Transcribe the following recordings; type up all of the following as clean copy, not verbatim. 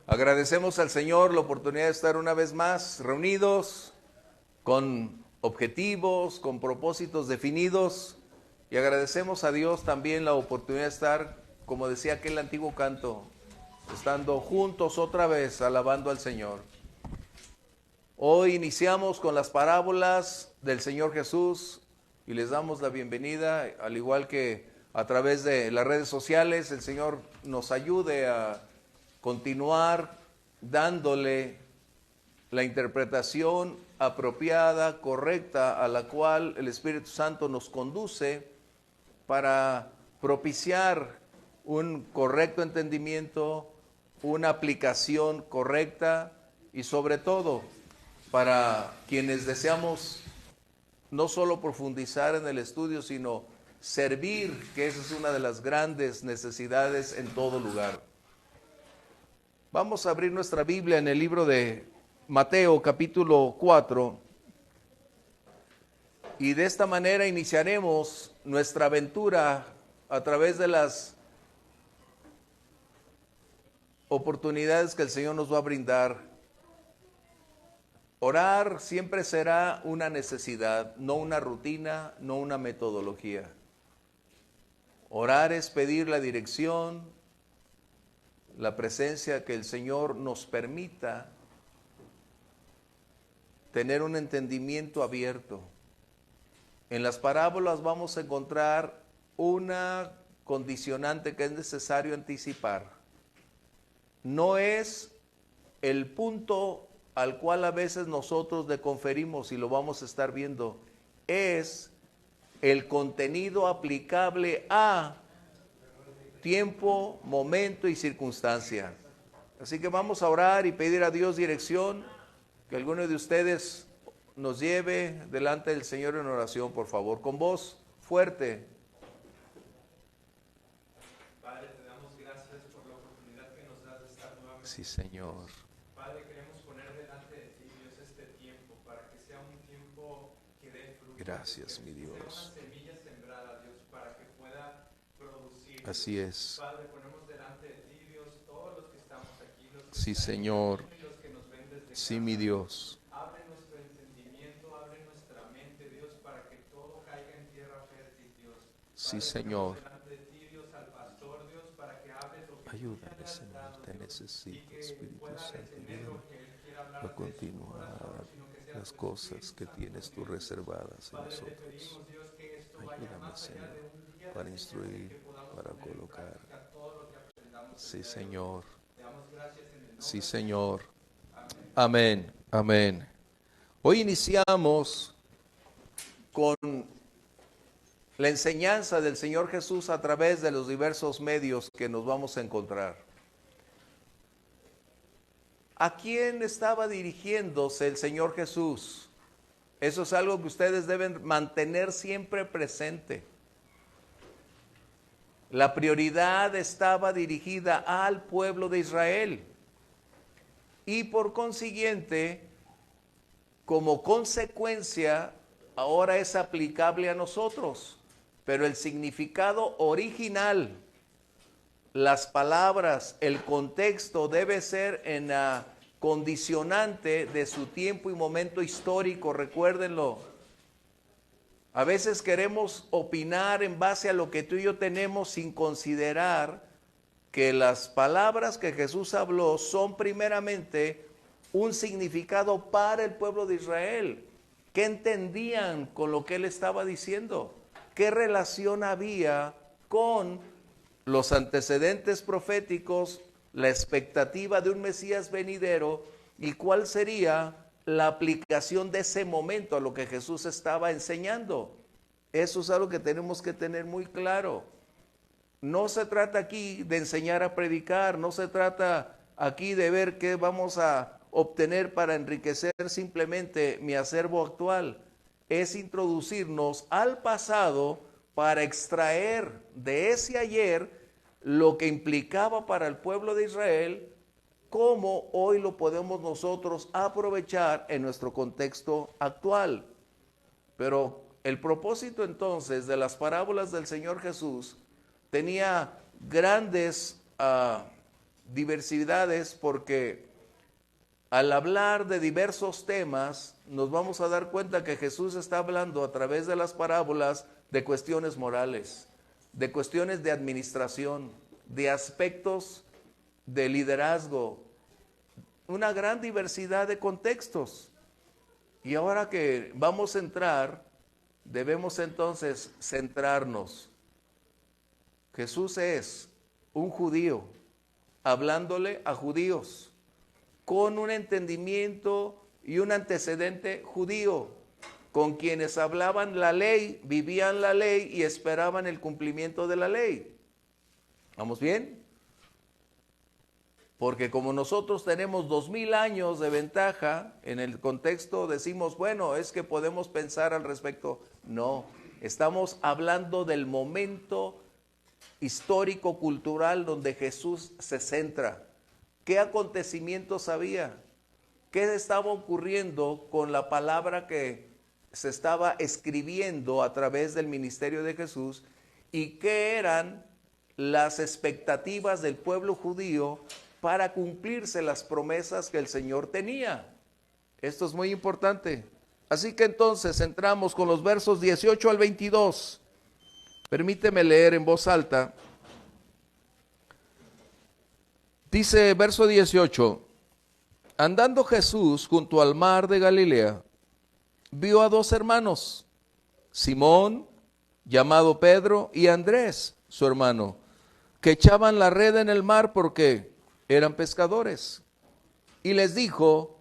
Agradecemos al Señor la oportunidad de estar una vez más reunidos con objetivos, con propósitos definidos, y agradecemos a Dios también la oportunidad de estar, como decía aquel antiguo canto, estando juntos otra vez alabando al Señor. Hoy iniciamos con las parábolas del Señor Jesús y les damos la bienvenida, al igual que a través de las redes sociales. El Señor nos ayude a continuar dándole la interpretación apropiada, correcta, a la cual el Espíritu Santo nos conduce para propiciar un correcto entendimiento, una aplicación correcta y sobre todo para quienes deseamos no solo profundizar en el estudio, sino servir, que esa es una de las grandes necesidades en todo lugar. Vamos a abrir nuestra Biblia en el libro de Mateo, capítulo 4, y de esta manera iniciaremos nuestra aventura a través de las oportunidades que el Señor nos va a brindar. Orar siempre será una necesidad, no una rutina, no una metodología. Orar es pedir la dirección, la presencia, que el Señor nos permita tener un entendimiento abierto. En las parábolas vamos a encontrar una condicionante que es necesario anticipar. No es el punto al cual a veces nosotros le conferimos, y lo vamos a estar viendo, es el contenido aplicable a tiempo, momento y circunstancia. Así que vamos a orar y pedir a Dios dirección, que alguno de ustedes nos lleve delante del Señor en oración, por favor, con voz fuerte. Padre, te damos gracias por la oportunidad que nos das de estar nuevamente. Sí, Señor. Padre, queremos poner delante de ti, Dios, este tiempo, para que sea un tiempo que dé fruto. Gracias, mi Sea una Dios. semilla sembrada, Dios, para que pueda producir. Así es. Padre, ponemos delante de ti, Dios, todos los que estamos aquí, los que Sí, están Señor. en camino y los que nos ven desde Sí, casa. mi Dios. Abre nuestro entendimiento, abre nuestra mente, Dios, para que todo caiga en tierra fértil, Dios. Sí, Padre, Señor. ponemos delante de ti, Dios, al pastor, Dios, para que hable lo que tú Ayúdame, le has Señor, dado, te Dios, y necesito, que Espíritu pueda Santo. retener lo Ayúdame que él quiera hablar a de su continuar corazón, sino que sea las tu cosas Espíritu que Santo tienes tú moviéndose. reservadas en Padre, te nosotros. pedimos, Dios, que esto vaya Ayúdame, más allá Señor, de un día para de enseñanza y instruir, que podamos para poner en colocar. práctica todo lo que aprendamos el Sí, día de hoy. Señor. Te damos gracias en el nombre Sí, de Señor. Jesús. Amén. Amén. Amén. Hoy iniciamos con la enseñanza del Señor Jesús a través de los diversos medios que nos vamos a encontrar. ¿A quién estaba dirigiéndose el Señor Jesús? Eso es algo que ustedes deben mantener siempre presente. La prioridad estaba dirigida al pueblo de Israel. Y por consiguiente, como consecuencia, ahora es aplicable a nosotros. Pero el significado original, las palabras, el contexto debe ser en la condicionante de su tiempo y momento histórico, recuérdenlo. A veces queremos opinar en base a lo que tú y yo tenemos sin considerar que las palabras que Jesús habló son primeramente un significado para el pueblo de Israel. ¿Qué entendían con lo que él estaba diciendo? ¿Qué relación había con los antecedentes proféticos, la expectativa de un Mesías venidero y cuál sería la aplicación de ese momento a lo que Jesús estaba enseñando? Eso es algo que tenemos que tener muy claro. No se trata aquí de enseñar a predicar, no se trata aquí de ver qué vamos a obtener para enriquecer simplemente mi acervo actual. Es introducirnos al pasado para extraer de ese ayer lo que implicaba para el pueblo de Israel, cómo hoy lo podemos nosotros aprovechar en nuestro contexto actual. Pero el propósito entonces de las parábolas del Señor Jesús tenía grandes diversidades porque al hablar de diversos temas nos vamos a dar cuenta que Jesús está hablando a través de las parábolas de cuestiones morales, de cuestiones de administración, de aspectos de liderazgo, una gran diversidad de contextos. Y ahora que vamos a entrar, debemos entonces centrarnos. Jesús es un judío, hablándole a judíos, con un entendimiento y un antecedente judío, con quienes hablaban la ley, vivían la ley y esperaban el cumplimiento de la ley. ¿Vamos bien? Porque como nosotros tenemos 2000 años de ventaja, en el contexto decimos, bueno, es que podemos pensar al respecto. No, estamos hablando del momento histórico, cultural, donde Jesús se centra. ¿Qué acontecimientos había? ¿Qué estaba ocurriendo con la palabra que se estaba escribiendo a través del ministerio de Jesús? ¿Y qué eran las expectativas del pueblo judío para cumplirse las promesas que el Señor tenía? Esto es muy importante. Así que entonces entramos con los versos 18 al 22. Permíteme leer en voz alta. Dice verso 18, andando Jesús junto al mar de Galilea, vio a dos hermanos, Simón, llamado Pedro, y Andrés, su hermano, que echaban la red en el mar porque eran pescadores. Y les dijo,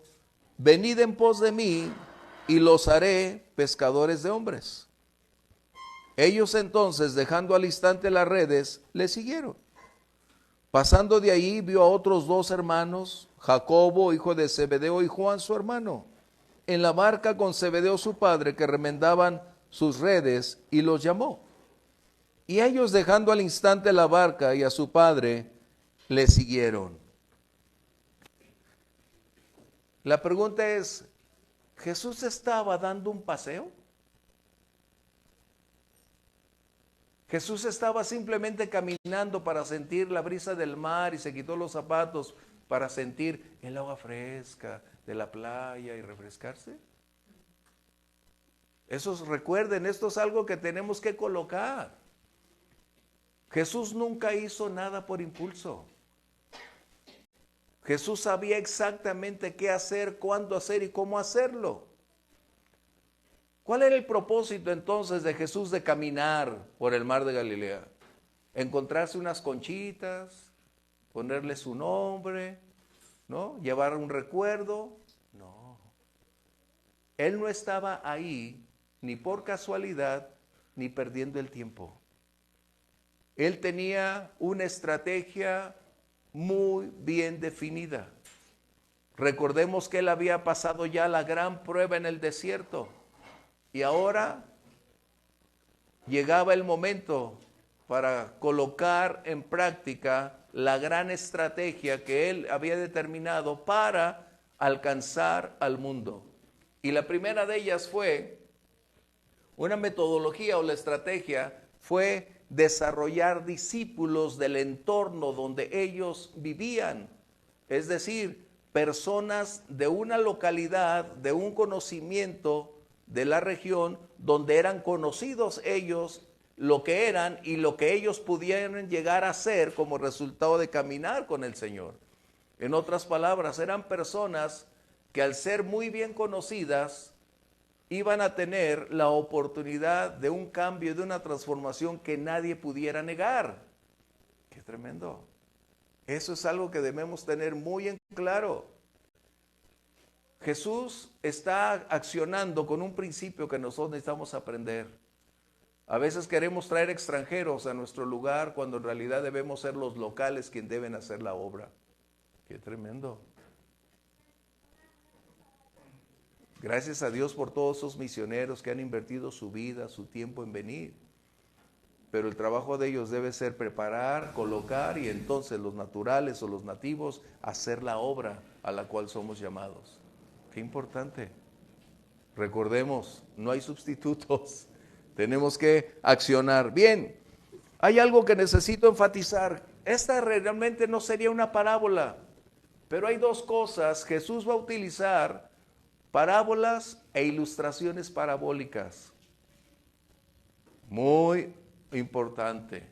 venid en pos de mí, y los haré pescadores de hombres. Ellos entonces, dejando al instante las redes, le siguieron. Pasando de ahí, vio a otros dos hermanos, Jacobo, hijo de Zebedeo, y Juan, su hermano, en la barca con Zebedeo, su padre, que remendaban sus redes, y los llamó. Y ellos, dejando al instante la barca y a su padre, le siguieron. La pregunta es, ¿Jesús estaba dando un paseo? Jesús estaba simplemente caminando para sentir la brisa del mar y se quitó los zapatos para sentir el agua fresca de la playa y refrescarse. Recuerden, esto es algo que tenemos que colocar. Jesús nunca hizo nada por impulso. Jesús sabía exactamente qué hacer, cuándo hacer y cómo hacerlo. ¿Cuál era el propósito entonces de Jesús de caminar por el mar de Galilea? Encontrarse unas conchitas, ponerle su nombre, ¿no? Llevar un recuerdo. No. Él no estaba ahí ni por casualidad ni perdiendo el tiempo. Él tenía una estrategia muy bien definida. Recordemos que él había pasado ya la gran prueba en el desierto. Y ahora llegaba el momento para colocar en práctica la gran estrategia que él había determinado para alcanzar al mundo. Y la primera de ellas fue, una metodología o la estrategia fue desarrollar discípulos del entorno donde ellos vivían. Es decir, personas de una localidad, de un conocimiento de la región donde eran conocidos ellos lo que eran y lo que ellos pudieran llegar a ser como resultado de caminar con el Señor. En otras palabras, eran personas que al ser muy bien conocidas iban a tener la oportunidad de un cambio, de una transformación que nadie pudiera negar. ¡Qué tremendo! Eso es algo que debemos tener muy en claro. Jesús está accionando con un principio que nosotros necesitamos aprender. A veces queremos traer extranjeros a nuestro lugar cuando en realidad debemos ser los locales quienes deben hacer la obra. ¡Qué tremendo! Gracias a Dios por todos esos misioneros que han invertido su vida, su tiempo en venir. Pero el trabajo de ellos debe ser preparar, colocar y entonces los naturales o los nativos hacer la obra a la cual somos llamados. Qué importante. Recordemos, no hay sustitutos. Tenemos que accionar. Bien, hay algo que necesito enfatizar. esta realmente no sería una parábola, pero hay dos cosas. Jesús va a utilizar parábolas e ilustraciones parabólicas. Muy importante.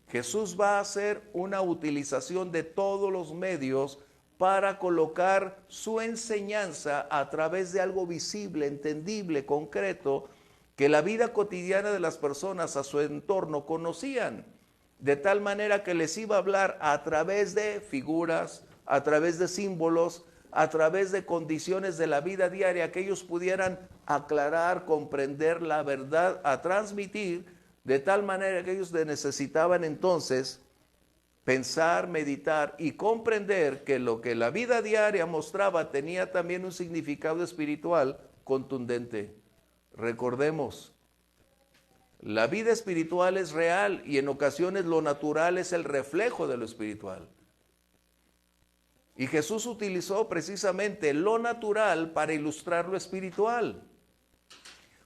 Jesús va a hacer una utilización de todos los medios para colocar su enseñanza a través de algo visible, entendible, concreto, que la vida cotidiana de las personas a su entorno conocían, de tal manera que les iba a hablar a través de figuras, a través de símbolos, a través de condiciones de la vida diaria, que ellos pudieran aclarar, comprender la verdad, a transmitir, de tal manera que ellos necesitaban entonces pensar, meditar y comprender que lo que la vida diaria mostraba tenía también un significado espiritual contundente. Recordemos, la vida espiritual es real y en ocasiones lo natural es el reflejo de lo espiritual. Y Jesús utilizó precisamente lo natural para ilustrar lo espiritual.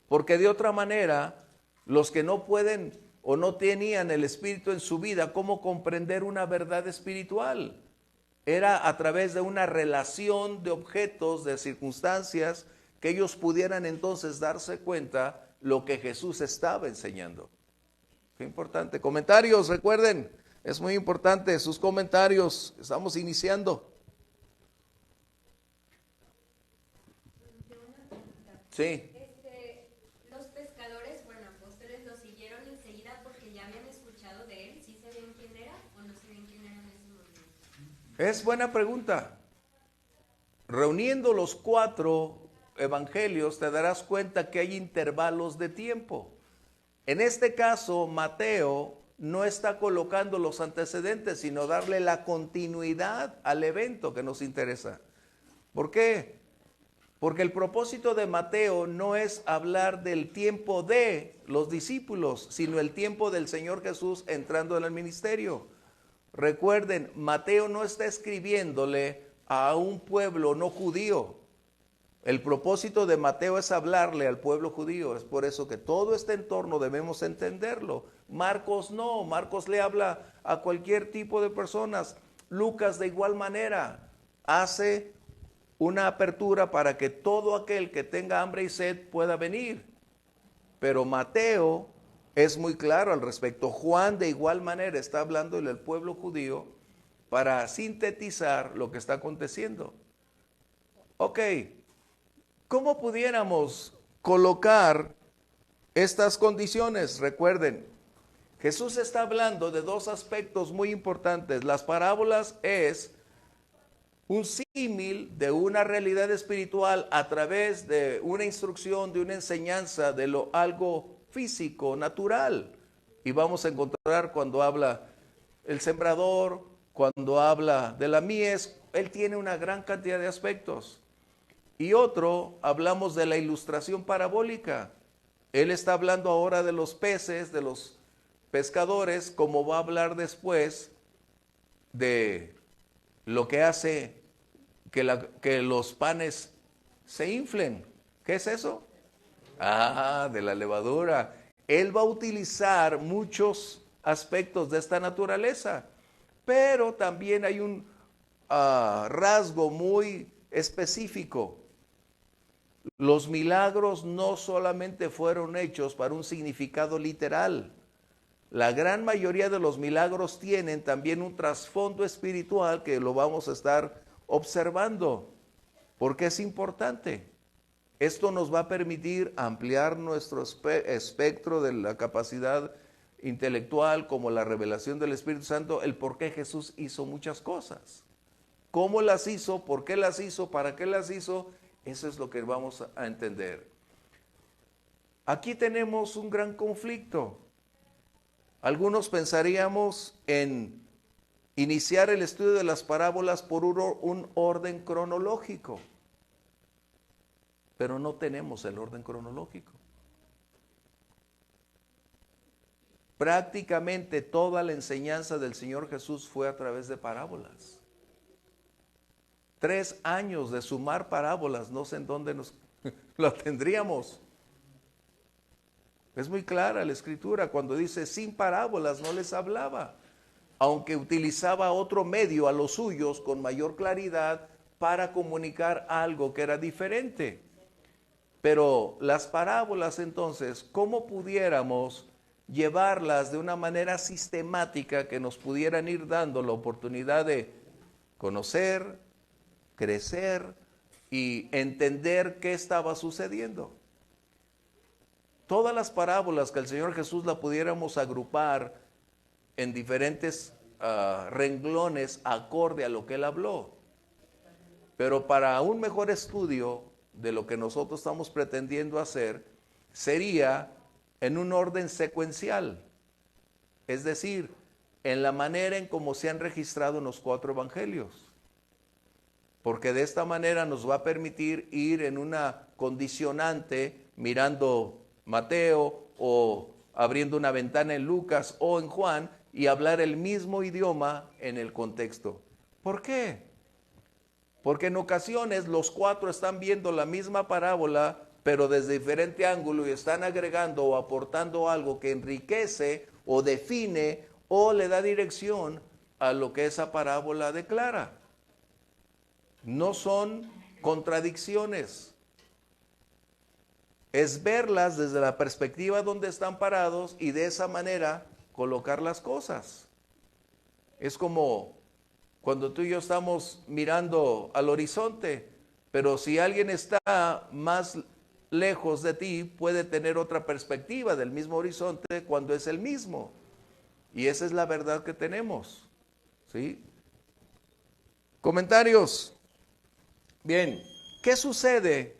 Porque de otra manera, los que no pueden o no tenían el Espíritu en su vida, ¿cómo comprender una verdad espiritual? Era a través de una relación de objetos, de circunstancias, que ellos pudieran entonces darse cuenta lo que Jesús estaba enseñando. Qué importante. Comentarios, recuerden, es muy importante sus comentarios. Estamos iniciando. Sí. Los pescadores, bueno, apóstoles lo siguieron enseguida porque ya habían escuchado de él. ¿Sí sabían quién era o no sabían quién era en ese momento? Es buena pregunta. Reuniendo los 4 evangelios te darás cuenta que hay intervalos de tiempo. En este caso, Mateo no está colocando los antecedentes, sino darle la continuidad al evento que nos interesa. ¿Por qué? Porque el propósito de Mateo no es hablar del tiempo de los discípulos, sino el tiempo del Señor Jesús entrando en el ministerio. Recuerden, Mateo no está escribiéndole a un pueblo no judío. El propósito de Mateo es hablarle al pueblo judío. Es por eso que todo este entorno debemos entenderlo. Marcos no, Marcos le habla a cualquier tipo de personas. Lucas de igual manera hace una apertura para que todo aquel que tenga hambre y sed pueda venir. Pero Mateo es muy claro al respecto. Juan de igual manera está hablándole al pueblo judío para sintetizar lo que está aconteciendo. Ok, ¿cómo pudiéramos colocar estas condiciones? Recuerden, Jesús está hablando de 2 aspectos muy importantes. Las parábolas es un símil de una realidad espiritual a través de una instrucción, de una enseñanza de lo algo físico, natural. Y vamos a encontrar cuando habla el sembrador, cuando habla de la mies, él tiene una gran cantidad de aspectos. Y otro, hablamos de la ilustración parabólica. Él está hablando ahora de los peces, de los pescadores, como va a hablar después de lo que hace que los panes se inflen. ¿Qué es eso? De la levadura. Él va a utilizar muchos aspectos de esta naturaleza, pero también hay un rasgo muy específico. Los milagros no solamente fueron hechos para un significado literal. La gran mayoría de los milagros tienen también un trasfondo espiritual que lo vamos a estar observando, porque es importante. Esto nos va a permitir ampliar nuestro espectro de la capacidad intelectual, como la revelación del Espíritu Santo, el por qué Jesús hizo muchas cosas. ¿Cómo las hizo? ¿Por qué las hizo? ¿Para qué las hizo? Eso es lo que vamos a entender. Aquí tenemos un gran conflicto. Algunos pensaríamos en iniciar el estudio de las parábolas por un orden cronológico, pero no tenemos el orden cronológico. Prácticamente toda la enseñanza del Señor Jesús fue a través de parábolas. 3 años de sumar parábolas, no sé en dónde nos lo tendríamos. Es muy clara la escritura cuando dice sin parábolas no les hablaba. aunque utilizaba otro medio a los suyos con mayor claridad para comunicar algo que era diferente. Pero las parábolas entonces, ¿cómo pudiéramos llevarlas de una manera sistemática que nos pudieran ir dando la oportunidad de conocer, crecer y entender qué estaba sucediendo? Todas las parábolas que el Señor Jesús la pudiéramos agrupar en diferentes renglones acorde a lo que Él habló. Pero para un mejor estudio de lo que nosotros estamos pretendiendo hacer, sería en un orden secuencial, es decir, en la manera en cómo se han registrado en los 4 evangelios. Porque de esta manera nos va a permitir ir en una condicionante mirando Mateo o abriendo una ventana en Lucas o en Juan y hablar el mismo idioma en el contexto. ¿Por qué? Porque en ocasiones los 4 están viendo la misma parábola, pero desde diferente ángulo y están agregando o aportando algo que enriquece o define o le da dirección a lo que esa parábola declara. No son contradicciones. Es verlas desde la perspectiva donde están parados y de esa manera colocar las cosas. Es como cuando tú y yo estamos mirando al horizonte, pero si alguien está más lejos de ti, puede tener otra perspectiva del mismo horizonte cuando es el mismo. Y esa es la verdad que tenemos. ¿Sí? Comentarios. Bien, ¿qué sucede?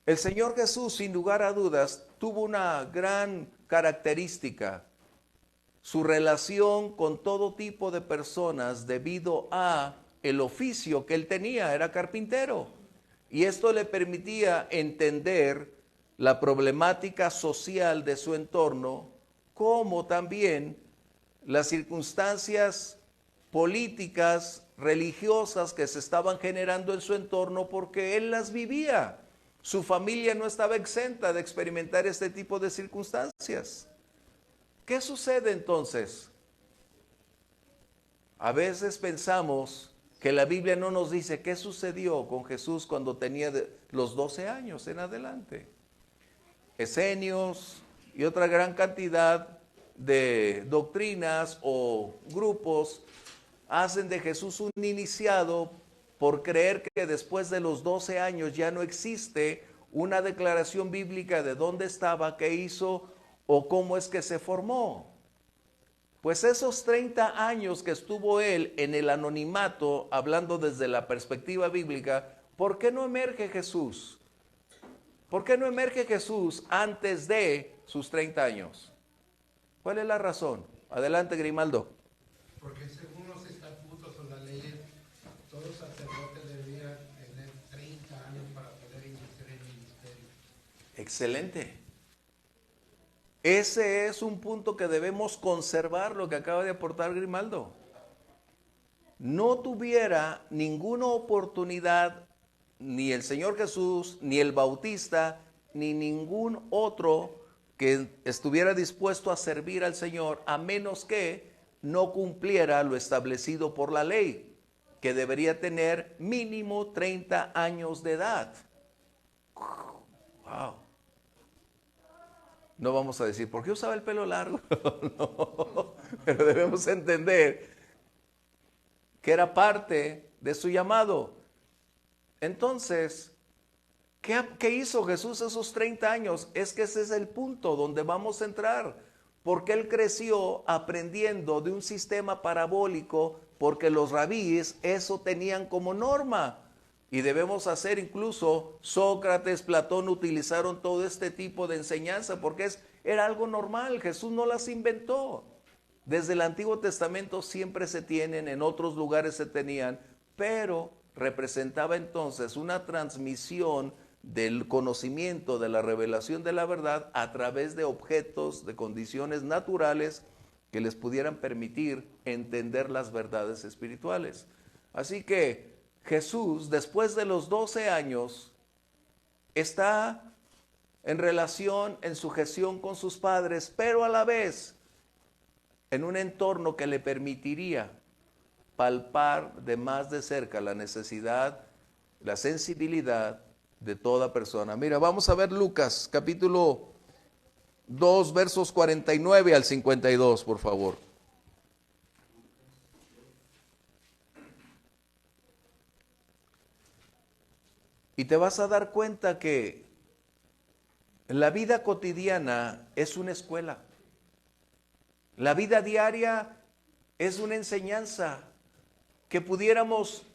El Señor Jesús, sin lugar a dudas, tuvo una gran característica: su relación con todo tipo de personas debido a el oficio que él tenía, era carpintero. Y esto le permitía entender la problemática social de su entorno, como también las circunstancias políticas, religiosas que se estaban generando en su entorno porque él las vivía. Su familia no estaba exenta de experimentar este tipo de circunstancias. ¿Qué sucede entonces? A veces pensamos que la Biblia no nos dice qué sucedió con Jesús cuando tenía los 12 años en adelante. Esenios y otra gran cantidad de doctrinas o grupos hacen de Jesús un iniciado por creer que después de los 12 años ya no existe una declaración bíblica de dónde estaba, qué hizo o cómo es que se formó. Pues esos 30 años que estuvo él en el anonimato, hablando desde la perspectiva bíblica, ¿por qué no emerge Jesús? ¿Por qué no emerge Jesús antes de sus 30 años? ¿Cuál es la razón? Adelante, Grimaldo. Porque según los estatutos o las leyes, todo sacerdote debería tener 30 años para poder iniciar el ministerio. Excelente. Ese es un punto que debemos conservar, lo que acaba de aportar Grimaldo. No tuviera ninguna oportunidad ni el Señor Jesús, ni el Bautista, ni ningún otro que estuviera dispuesto a servir al Señor, a menos que no cumpliera lo establecido por la ley, que debería tener mínimo 30 años de edad. Wow. No vamos a decir, ¿por qué usaba el pelo largo? No, pero debemos entender que era parte de su llamado. Entonces, ¿qué hizo Jesús esos 30 años? Es que ese es el punto donde vamos a entrar. Porque él creció aprendiendo de un sistema parabólico, porque los rabíes eso tenían como norma. Y debemos hacer, incluso Sócrates, Platón utilizaron todo este tipo de enseñanza porque era algo normal. Jesús no las inventó. Desde el Antiguo Testamento siempre se tienen, en otros lugares se tenían, pero representaba entonces una transmisión del conocimiento, de la revelación de la verdad a través de objetos, de condiciones naturales que les pudieran permitir entender las verdades espirituales. Así que Jesús, después de los 12 años, está en relación, en sujeción con sus padres, pero a la vez en un entorno que le permitiría palpar de más de cerca la necesidad, la sensibilidad de toda persona. Mira, vamos a ver Lucas capítulo 2, versos 49 al 52, por favor. Y te vas a dar cuenta que la vida cotidiana es una escuela. La vida diaria es una enseñanza que pudiéramos,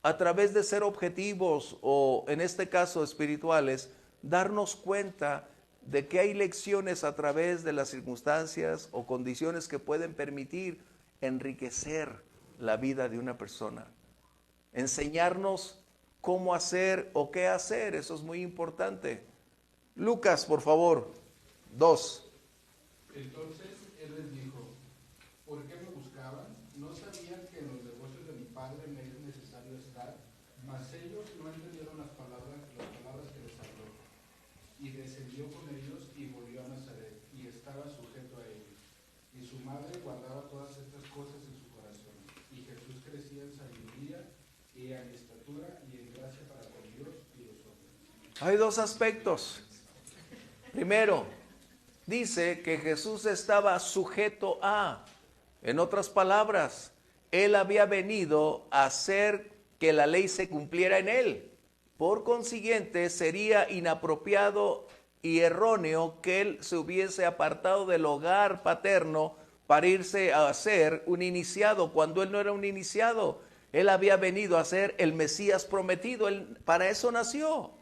a través de ser objetivos o en este caso espirituales, darnos cuenta de que hay lecciones a través de las circunstancias o condiciones que pueden permitir enriquecer la vida de una persona. Enseñarnos cómo hacer o qué hacer, eso es muy importante. Lucas, por favor, 2. Entonces él les dijo, ¿por qué me buscaban? ¿No sabían que en los negocios de mi padre me es necesario estar? Mas ellos no entendieron las palabras que les habló. Y descendió con ellos y volvió a Nazaret, y estaba sujeto a ellos. Y su madre guardaba todas estas cosas en su corazón. Y Jesús crecía en sabiduría y en estatura y en gracia para con Dios y los hombres. Hay dos aspectos. Primero, dice que Jesús estaba sujeto a, en otras palabras, Él había venido a hacer que la ley se cumpliera en Él. Por consiguiente, sería inapropiado y erróneo que Él se hubiese apartado del hogar paterno para irse a ser un iniciado, cuando Él no era un iniciado. Él había venido a ser el Mesías prometido, Él para eso nació.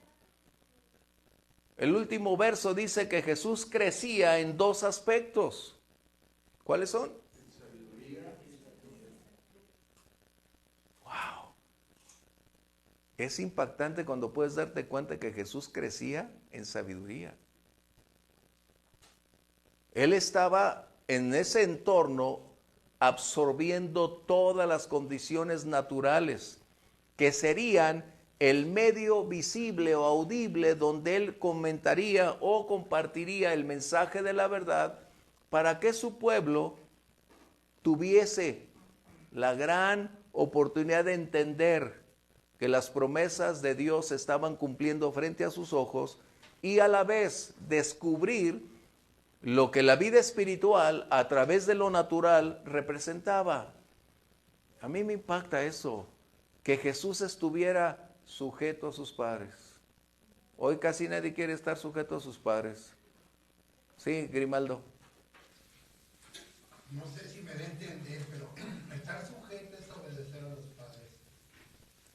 El último verso dice que Jesús crecía en dos aspectos. ¿Cuáles son? Wow. Es impactante cuando puedes darte cuenta que Jesús crecía en sabiduría. Él estaba en ese entorno absorbiendo todas las condiciones naturales que serían el medio visible o audible donde él comentaría o compartiría el mensaje de la verdad para que su pueblo tuviese la gran oportunidad de entender que las promesas de Dios se estaban cumpliendo frente a sus ojos y a la vez descubrir lo que la vida espiritual a través de lo natural representaba. A mí me impacta eso, que Jesús estuviera sujeto a sus padres. Hoy casi nadie quiere estar sujeto a sus padres. Sí, Grimaldo. No sé si me da a entender, pero estar sujeto es obedecer a los padres.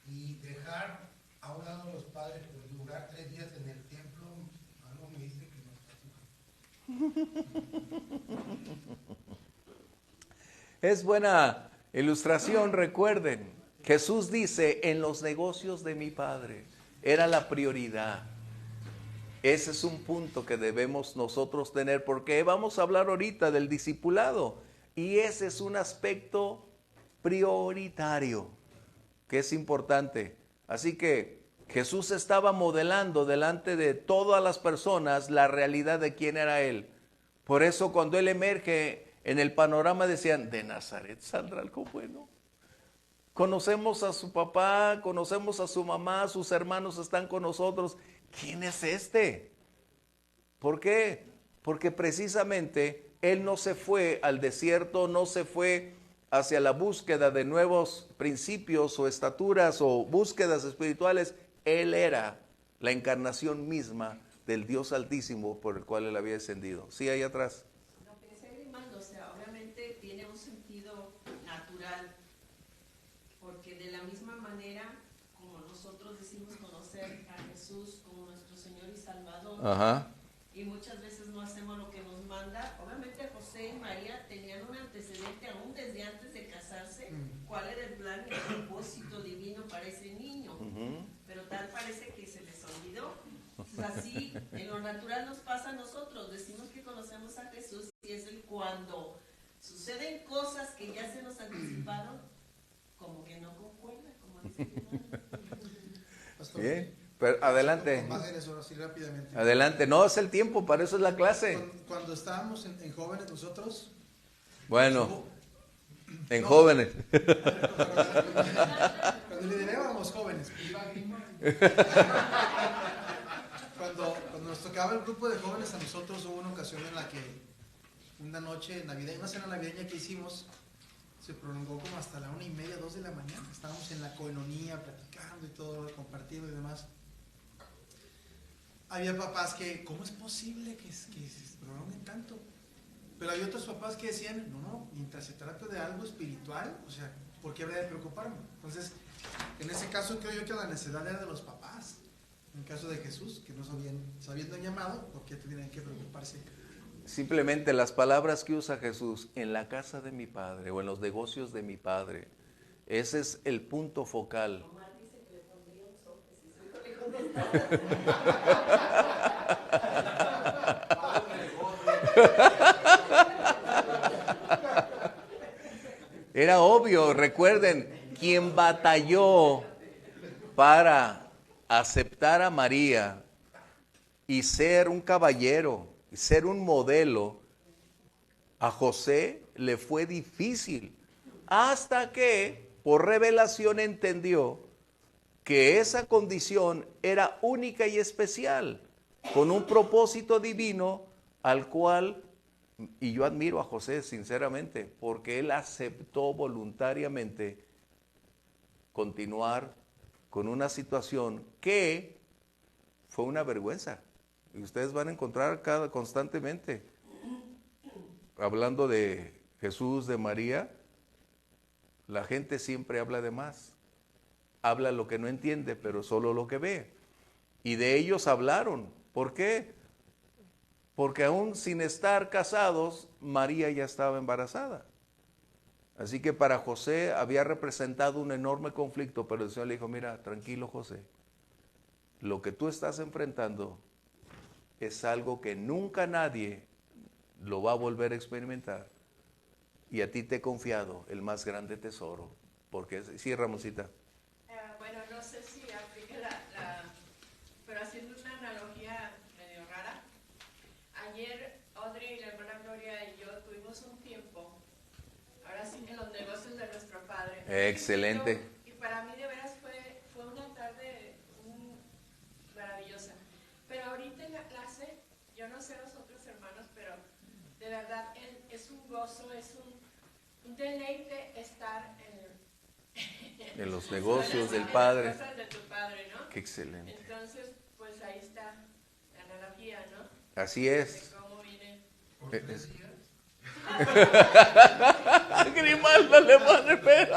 Y dejar a un lado a los padres por durar 3 días en el templo, algo me dice que no está sujeto. Es buena ilustración, recuerden. Jesús dice, en los negocios de mi Padre, era la prioridad. Ese es un punto que debemos nosotros tener, porque vamos a hablar ahorita del discipulado, y ese es un aspecto prioritario, que es importante. Así que Jesús estaba modelando delante de todas las personas la realidad de quién era Él. Por eso cuando Él emerge en el panorama decían, de Nazaret saldrá algo bueno. Conocemos a su papá, conocemos a su mamá, sus hermanos están con nosotros. ¿Quién es este? ¿Por qué? Porque precisamente Él no se fue al desierto, no se fue hacia la búsqueda de nuevos principios o estaturas o búsquedas espirituales. Él era la encarnación misma del Dios Altísimo por el cual Él había descendido. Sí, ahí atrás. Lo que decía Grimaldo, o sea, obviamente tiene un sentido natural. Porque de la misma manera como nosotros decimos conocer a Jesús como nuestro Señor y Salvador, Ajá. y muchas veces no hacemos lo que nos manda, obviamente José y María tenían un antecedente aún desde antes de casarse, cuál era el plan y el propósito divino para ese niño, pero tal parece que se les olvidó. Entonces, así en lo natural nos pasa a nosotros, decimos que conocemos a Jesús y es el cuando suceden cosas que ya se nos anticiparon, como que no concuerda, como dice Pastor, Bien, pero adelante. imágenes ahora sí rápidamente. Adelante, no es el tiempo, para eso es la clase. Cuando estábamos en jóvenes nosotros, Bueno, en No. jóvenes. Cuando liderábamos jóvenes. Cuando nos tocaba el grupo de jóvenes a nosotros, hubo una ocasión en la que una noche navideña, una cena navideña que hicimos, se prolongó como hasta la 1:30, 2 de la mañana. Estábamos en la coinonía platicando y todo, compartiendo y demás. Había papás que, ¿cómo es posible que se prolonguen tanto? Pero hay otros papás que decían, no, mientras se trata de algo espiritual, o sea, ¿por qué habría de preocuparme? Entonces, en ese caso creo yo que la necesidad era de los papás. En el caso de Jesús, que no sabiendo llamado, ¿por qué tendrían que preocuparse? Simplemente las palabras que usa Jesús, en la casa de mi Padre o en los negocios de mi Padre. Ese es el punto focal. Omar dice que le pondría un sope si su hijo le contestara. Era obvio, recuerden, quien batalló para aceptar a María y ser un caballero, y ser un modelo, a José le fue difícil, hasta que por revelación entendió que esa condición era única y especial, con un propósito divino al cual, y yo admiro a José sinceramente, porque él aceptó voluntariamente continuar con una situación que fue una vergüenza. Y ustedes van a encontrar constantemente, hablando de Jesús, de María, la gente siempre habla de más. Habla lo que no entiende, pero solo lo que ve. Y de ellos hablaron. ¿Por qué? Porque aún sin estar casados, María ya estaba embarazada. Así que para José había representado un enorme conflicto, pero el Señor le dijo, mira, tranquilo José, lo que tú estás enfrentando es algo que nunca nadie lo va a volver a experimentar. Y a ti te he confiado el más grande tesoro. Porque sí, Ramoncita. Bueno, no sé si aplique pero haciendo una analogía medio rara. Ayer Audrey y la hermana Gloria y yo tuvimos un tiempo, ahora sí, en los negocios de nuestro padre. Excelente. Y para mí de veras fue una tarde maravillosa. Pero ahorita en la clase, yo no sé los otros hermanos, pero de verdad es un gozo, es un deleite estar En los negocios del Padre. En las cosas de tu Padre, ¿no? Qué excelente. Entonces, pues ahí está la analogía, ¿no? Así es. De cómo viene. ¿Por 3 días? Grimaldo le pone pero.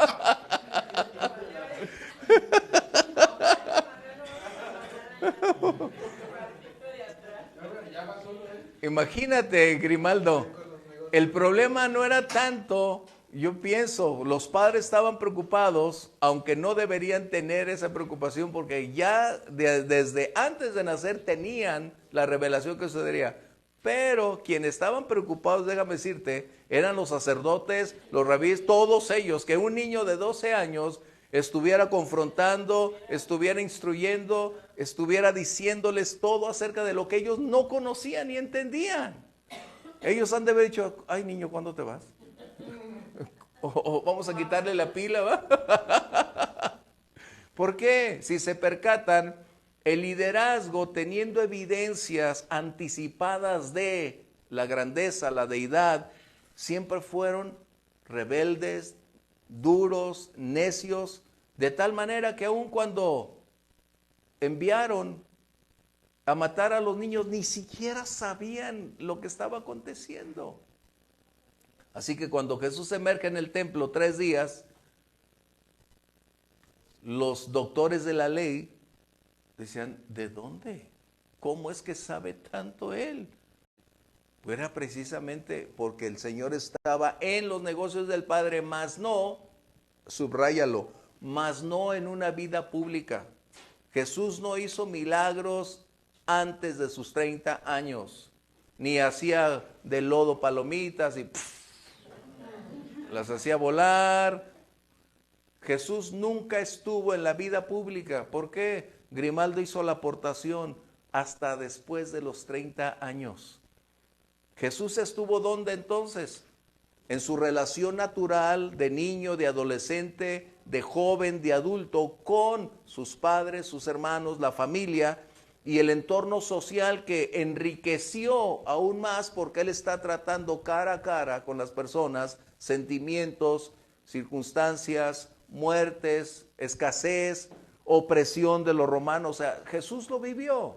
Imagínate, Grimaldo, el problema no era tanto, yo pienso, los padres estaban preocupados, aunque no deberían tener esa preocupación, porque ya desde antes de nacer tenían la revelación que sucedería. Pero quienes estaban preocupados, déjame decirte, eran los sacerdotes, los rabíes, todos ellos, que un niño de 12 años estuviera confrontando, estuviera instruyendo, estuviera diciéndoles todo acerca de lo que ellos no conocían ni entendían. Ellos han de haber dicho, ay niño, ¿cuándo te vas? O vamos a quitarle la pila, ¿va? ¿Por qué? Si se percatan, el liderazgo teniendo evidencias anticipadas de la grandeza, la deidad, siempre fueron rebeldes, duros, necios, de tal manera que aun cuando enviaron a matar a los niños, ni siquiera sabían lo que estaba aconteciendo. Así que cuando Jesús emerge en el templo 3 días, los doctores de la ley decían, ¿de dónde? ¿Cómo es que sabe tanto él? Pues era precisamente porque el Señor estaba en los negocios del Padre, más no, subráyalo, más no en una vida pública. Jesús no hizo milagros antes de sus 30 años, ni hacía de lodo palomitas y las hacía volar. Jesús nunca estuvo en la vida pública. ¿Por qué? Grimaldo hizo la aportación hasta después de los 30 años. Jesús estuvo ¿dónde entonces? en su relación natural de niño, de adolescente, de joven, de adulto, con sus padres, sus hermanos, la familia y el entorno social que enriqueció aún más porque él está tratando cara a cara con las personas, sentimientos, circunstancias, muertes, escasez, opresión de los romanos. O sea, Jesús lo vivió.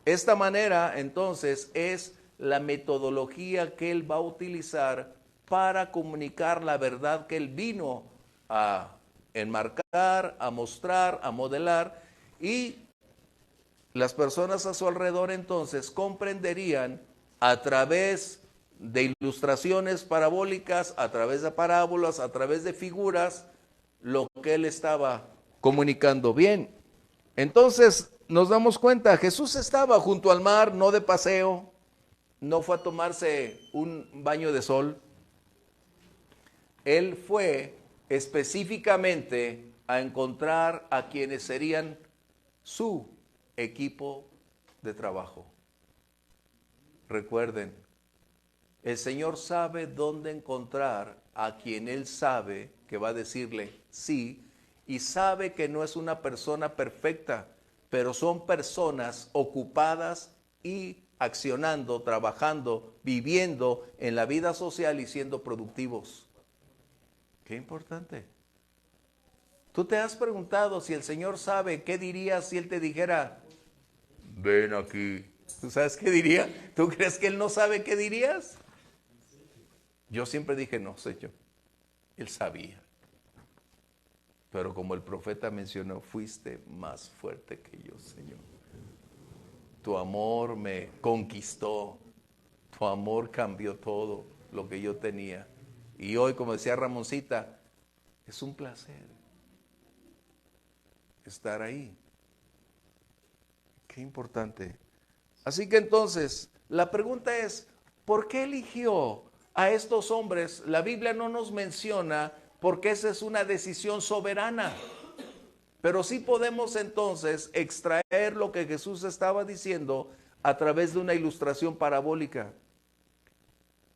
Esta manera, entonces, es la metodología que él va a utilizar para comunicar la verdad que él vino a enmarcar, a mostrar, a modelar, y las personas a su alrededor entonces comprenderían a través de ilustraciones parabólicas, a través de parábolas, a través de figuras, lo que él estaba comunicando. Bien, entonces nos damos cuenta, Jesús estaba junto al mar, no de paseo, no fue a tomarse un baño de sol. Él fue específicamente a encontrar a quienes serían su equipo de trabajo. Recuerden, el Señor sabe dónde encontrar a quien Él sabe que va a decirle sí, y sabe que no es una persona perfecta, pero son personas ocupadas y accionando, trabajando, viviendo en la vida social y siendo productivos. Qué importante. ¿Tú te has preguntado si el Señor sabe qué dirías si Él te dijera, ven aquí? ¿Tú sabes qué diría? ¿Tú crees que Él no sabe qué dirías? Yo siempre dije, no, Señor. Él sabía. Pero como el profeta mencionó, fuiste más fuerte que yo, Señor. Tu amor me conquistó. Tu amor cambió todo lo que yo tenía. Y hoy, como decía Ramoncita, es un placer estar ahí. Qué importante. Así que entonces, la pregunta es, ¿por qué eligió a estos hombres? La Biblia no nos menciona porque esa es una decisión soberana. Pero sí podemos entonces extraer lo que Jesús estaba diciendo a través de una ilustración parabólica.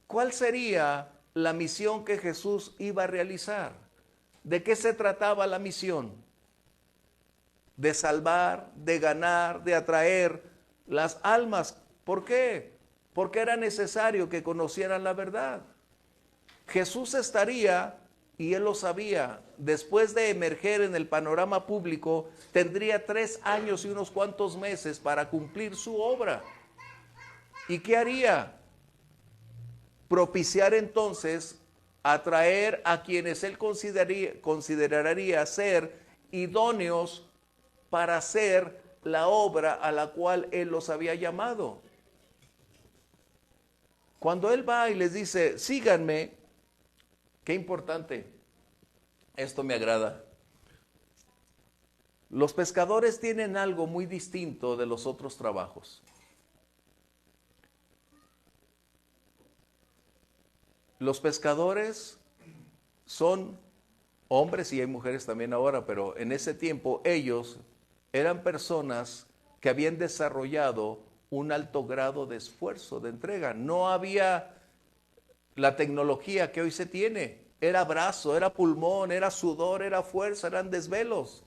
¿Cuál sería la misión que Jesús iba a realizar? ¿De qué se trataba la misión? De salvar, de ganar, de atraer las almas. ¿Por qué? Porque era necesario que conocieran la verdad. Jesús estaría, y él lo sabía, después de emerger en el panorama público, tendría 3 años y unos cuantos meses para cumplir su obra. ¿Y qué haría? Propiciar entonces, atraer a quienes él consideraría ser idóneos para hacer la obra a la cual él los había llamado. Cuando él va y les dice, síganme, qué importante, esto me agrada. Los pescadores tienen algo muy distinto de los otros trabajos. Los pescadores son hombres, y hay mujeres también ahora, pero en ese tiempo ellos eran personas que habían desarrollado un alto grado de esfuerzo, de entrega. No había la tecnología que hoy se tiene. Era brazo, era pulmón, era sudor, era fuerza, eran desvelos.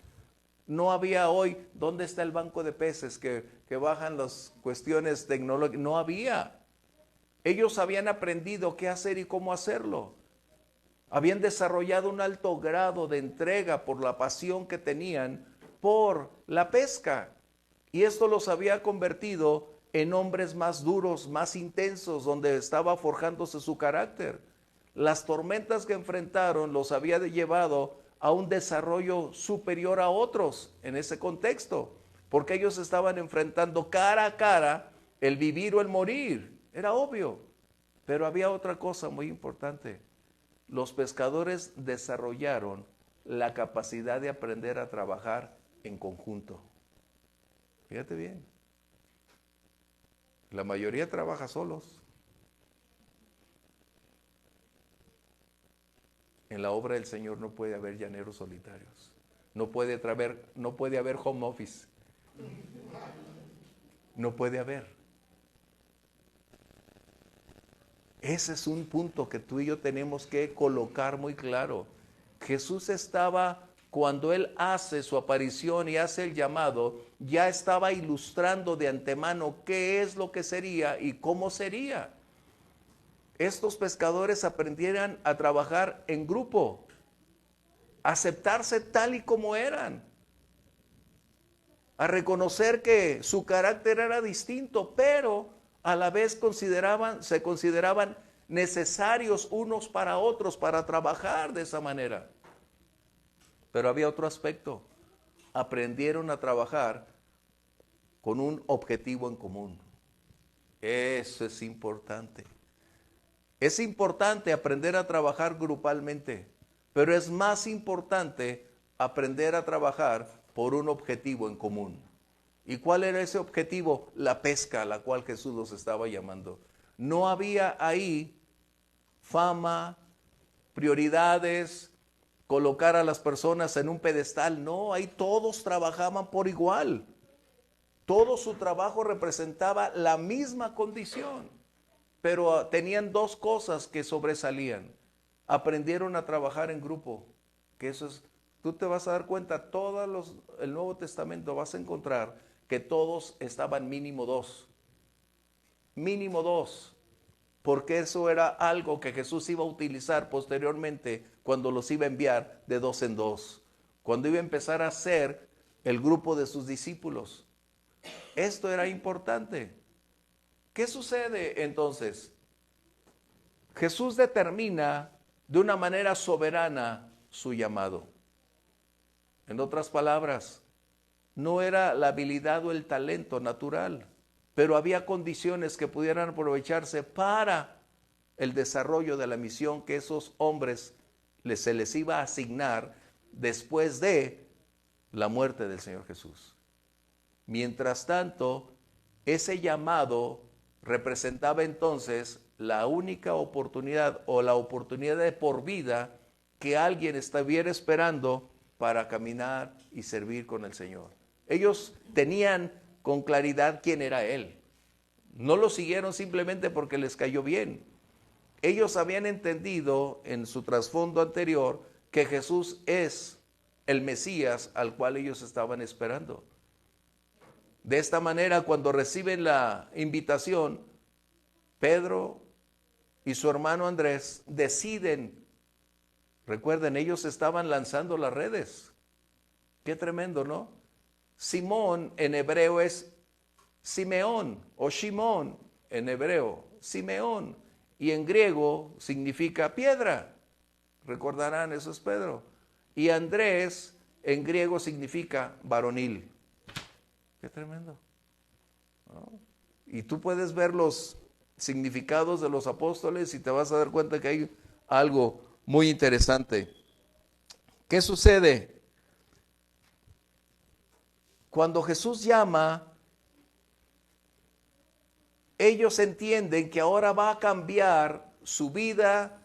No había hoy, ¿dónde está el banco de peces que bajan las cuestiones tecnológicas? No había. Ellos habían aprendido qué hacer y cómo hacerlo. Habían desarrollado un alto grado de entrega por la pasión que tenían por la pesca. Y esto los había convertido en hombres más duros, más intensos, donde estaba forjándose su carácter. Las tormentas que enfrentaron los había llevado a un desarrollo superior a otros en ese contexto, porque ellos estaban enfrentando cara a cara el vivir o el morir. Era obvio, pero había otra cosa muy importante. Los pescadores desarrollaron la capacidad de aprender a trabajar en conjunto. Fíjate bien. La mayoría trabaja solos. En la obra del Señor no puede haber llaneros solitarios. No puede haber home office. No puede haber. Ese es un punto que tú y yo tenemos que colocar muy claro. Jesús estaba, cuando Él hace su aparición y hace el llamado, ya estaba ilustrando de antemano qué es lo que sería y cómo sería. Estos pescadores aprendieran a trabajar en grupo, a aceptarse tal y como eran, a reconocer que su carácter era distinto, pero a la vez se consideraban necesarios unos para otros para trabajar de esa manera. Pero había otro aspecto. Aprendieron a trabajar con un objetivo en común. Eso es importante. Es importante aprender a trabajar grupalmente, pero es más importante aprender a trabajar por un objetivo en común. ¿Y cuál era ese objetivo? La pesca a la cual Jesús los estaba llamando. No había ahí fama, prioridades, colocar a las personas en un pedestal. No, ahí todos trabajaban por igual. Todo su trabajo representaba la misma condición, pero tenían dos cosas que sobresalían. Aprendieron a trabajar en grupo, que eso es, tú te vas a dar cuenta, el Nuevo Testamento vas a encontrar que todos estaban mínimo dos, porque eso era algo que Jesús iba a utilizar posteriormente cuando los iba a enviar de dos en dos, cuando iba a empezar a hacer el grupo de sus discípulos. Esto era importante. ¿Qué sucede entonces? Jesús determina de una manera soberana su llamado. En otras palabras, no era la habilidad o el talento natural, pero había condiciones que pudieran aprovecharse para el desarrollo de la misión que esos hombres se les iba a asignar después de la muerte del Señor Jesús. Mientras tanto, ese llamado representaba entonces la única oportunidad o la oportunidad de por vida que alguien estuviera esperando para caminar y servir con el Señor. Ellos tenían con claridad quién era Él. No lo siguieron simplemente porque les cayó bien. Ellos habían entendido en su trasfondo anterior que Jesús es el Mesías al cual ellos estaban esperando. De esta manera, cuando reciben la invitación, Pedro y su hermano Andrés deciden, recuerden, ellos estaban lanzando las redes. Qué tremendo, ¿no? Simón en hebreo es Simeón o Shimón en hebreo, Simeón, y en griego significa piedra. Recordarán, eso es Pedro. Y Andrés en griego significa varonil. Qué tremendo, ¿no? Y tú puedes ver los significados de los apóstoles y te vas a dar cuenta que hay algo muy interesante. ¿Qué sucede? Cuando Jesús llama, ellos entienden que ahora va a cambiar su vida,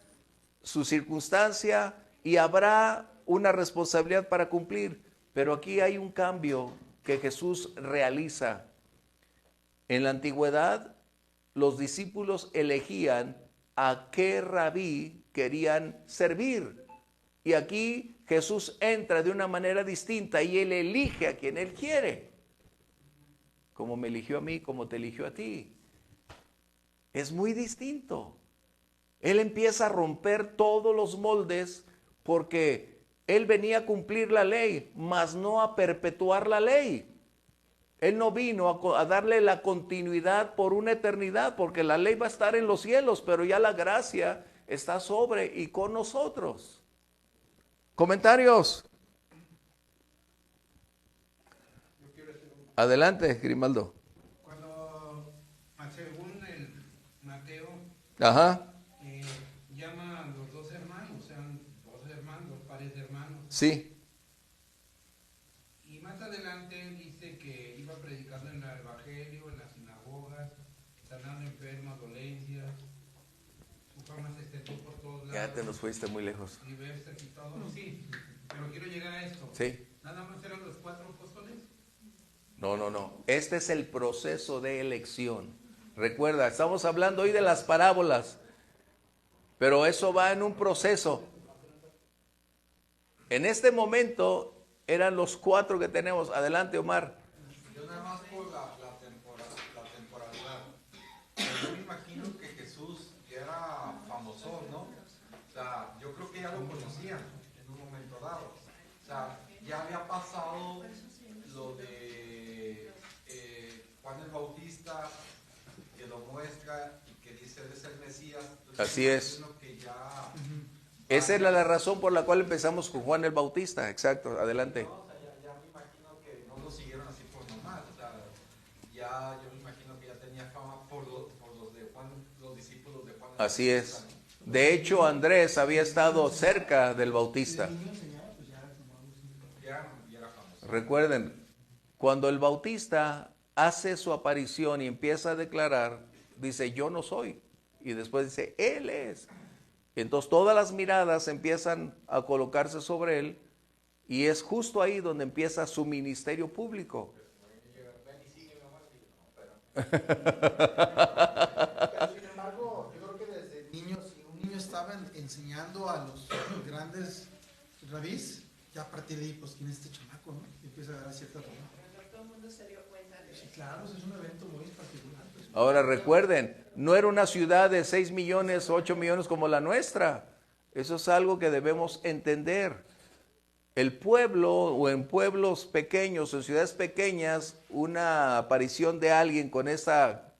su circunstancia, y habrá una responsabilidad para cumplir. Pero aquí hay un cambio que Jesús realiza. En la antigüedad, los discípulos elegían a qué rabí querían servir. Y aquí Jesús entra de una manera distinta y Él elige a quien Él quiere. Como me eligió a mí, como te eligió a ti. Es muy distinto. Él empieza a romper todos los moldes porque Él venía a cumplir la ley, mas no a perpetuar la ley. Él no vino a darle la continuidad por una eternidad, porque la ley va a estar en los cielos, pero ya la gracia está sobre y con nosotros. ¿Comentarios? Adelante, Grimaldo. Cuando, según el Mateo, Ajá. llama a los dos hermanos, sean dos hermanos, dos pares de hermanos. Sí. Y más adelante dice que iba predicando en el Evangelio, en las sinagogas, sanando enfermos, dolencias. Su fama se extendió por todos lados. Ya te nos fuiste muy lejos. Diversas y todo. Sí, pero quiero llegar a esto. Sí. ¿Nada más eran los 4 apóstoles? No. Este es el proceso de elección. Recuerda, estamos hablando hoy de las parábolas. Pero eso va en un proceso. En este momento eran los 4 que tenemos. Adelante, Omar. Yo nada más por la temporalidad. Yo me imagino que Jesús ya era famoso, ¿no? O sea, yo creo que ya lo conocían en un momento dado. O sea, ya había pasado lo de Juan el Bautista, que lo muestra y que dice él es el Mesías. Entonces, Así es. Que ya... Esa es la razón por la cual empezamos con Juan el Bautista. Exacto, adelante. No, o sea, ya me imagino que no lo siguieron así por nomás. O sea, ya yo me imagino que ya tenía fama por los de Juan, los discípulos de Juan. Así es. De hecho, Andrés había estado cerca del Bautista. Ya era famoso. Recuerden, cuando el Bautista hace su aparición y empieza a declarar, dice, yo no soy. Y después dice, él es. Y entonces todas las miradas empiezan a colocarse sobre él y es justo ahí donde empieza su ministerio público. Pero sin embargo, yo creo que desde niños, si un niño estaba enseñando a los grandes rabís, ya a partir de ahí, pues, ¿quién es este chamaco, no? Y empieza a agarrar cierta forma. Pero todo el mundo se dio cuenta de eso. Sí, claro, es un evento muy particular. Pues. Ahora recuerden, no era una ciudad de 6 millones, 8 millones como la nuestra. Eso es algo que debemos entender. El pueblo o en pueblos pequeños, en ciudades pequeñas, una aparición de alguien con esa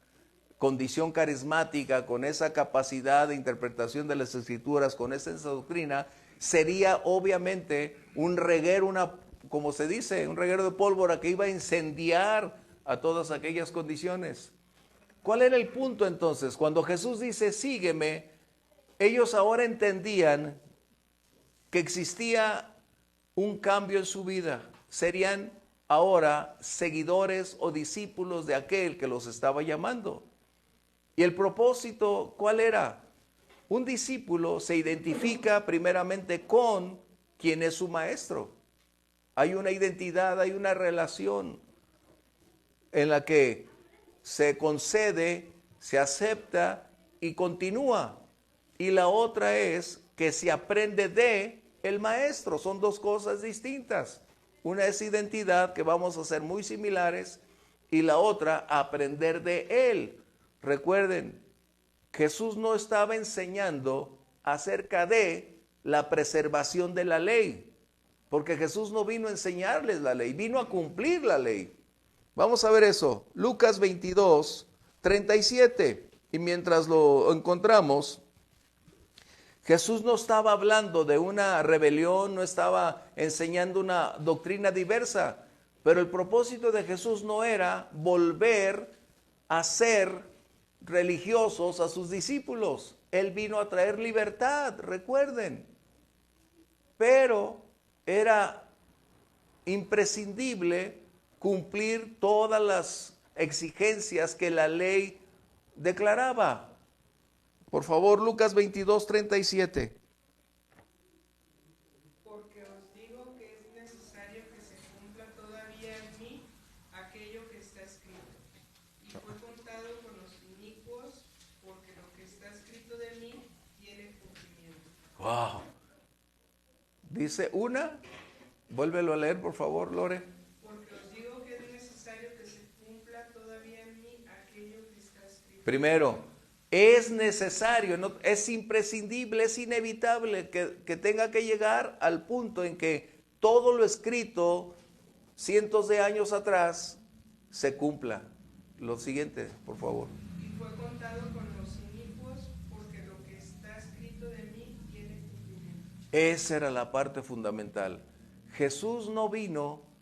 condición carismática, con esa capacidad de interpretación de las escrituras, con esa doctrina, sería obviamente un reguero, como se dice, un reguero de pólvora que iba a incendiar a todas aquellas condiciones. ¿Cuál era el punto entonces? Cuando Jesús dice, sígueme, ellos ahora entendían que existía un cambio en su vida. Serían ahora seguidores o discípulos de aquel que los estaba llamando. Y el propósito, ¿cuál era? Un discípulo se identifica primeramente con quien es su maestro. Hay una identidad, hay una relación en la que se concede, se acepta y continúa. Y la otra es que se aprende de el maestro. Son dos cosas distintas. Una es identidad, que vamos a ser muy similares, y la otra, aprender de él. Recuerden, Jesús no estaba enseñando acerca de la preservación de la ley, porque Jesús no vino a enseñarles la ley, vino a cumplir la ley. Vamos a ver eso, Lucas 22, 37. Y mientras lo encontramos, Jesús no estaba hablando de una rebelión, no estaba enseñando una doctrina diversa, pero el propósito de Jesús no era volver a ser religiosos a sus discípulos. Él vino a traer libertad, recuerden. Pero era imprescindible cumplir todas las exigencias que la ley declaraba. Por favor, Lucas 22, 37. Porque os digo que es necesario que se cumpla todavía en mí aquello que está escrito. Y fue contado con los inicuos, porque lo que está escrito de mí tiene cumplimiento. Wow. Dice una, vuélvelo a leer, por favor, Lore. Porque os digo que es necesario que se cumpla todavía en mí aquello que está escrito. Primero, es necesario, no, es imprescindible, es inevitable que tenga que llegar al punto en que todo lo escrito cientos de años atrás se cumpla. Lo siguiente, por favor. Y fue contado con los inicuos, porque lo que está escrito de mí tiene cumplimiento. Esa era la parte fundamental. Jesús no vino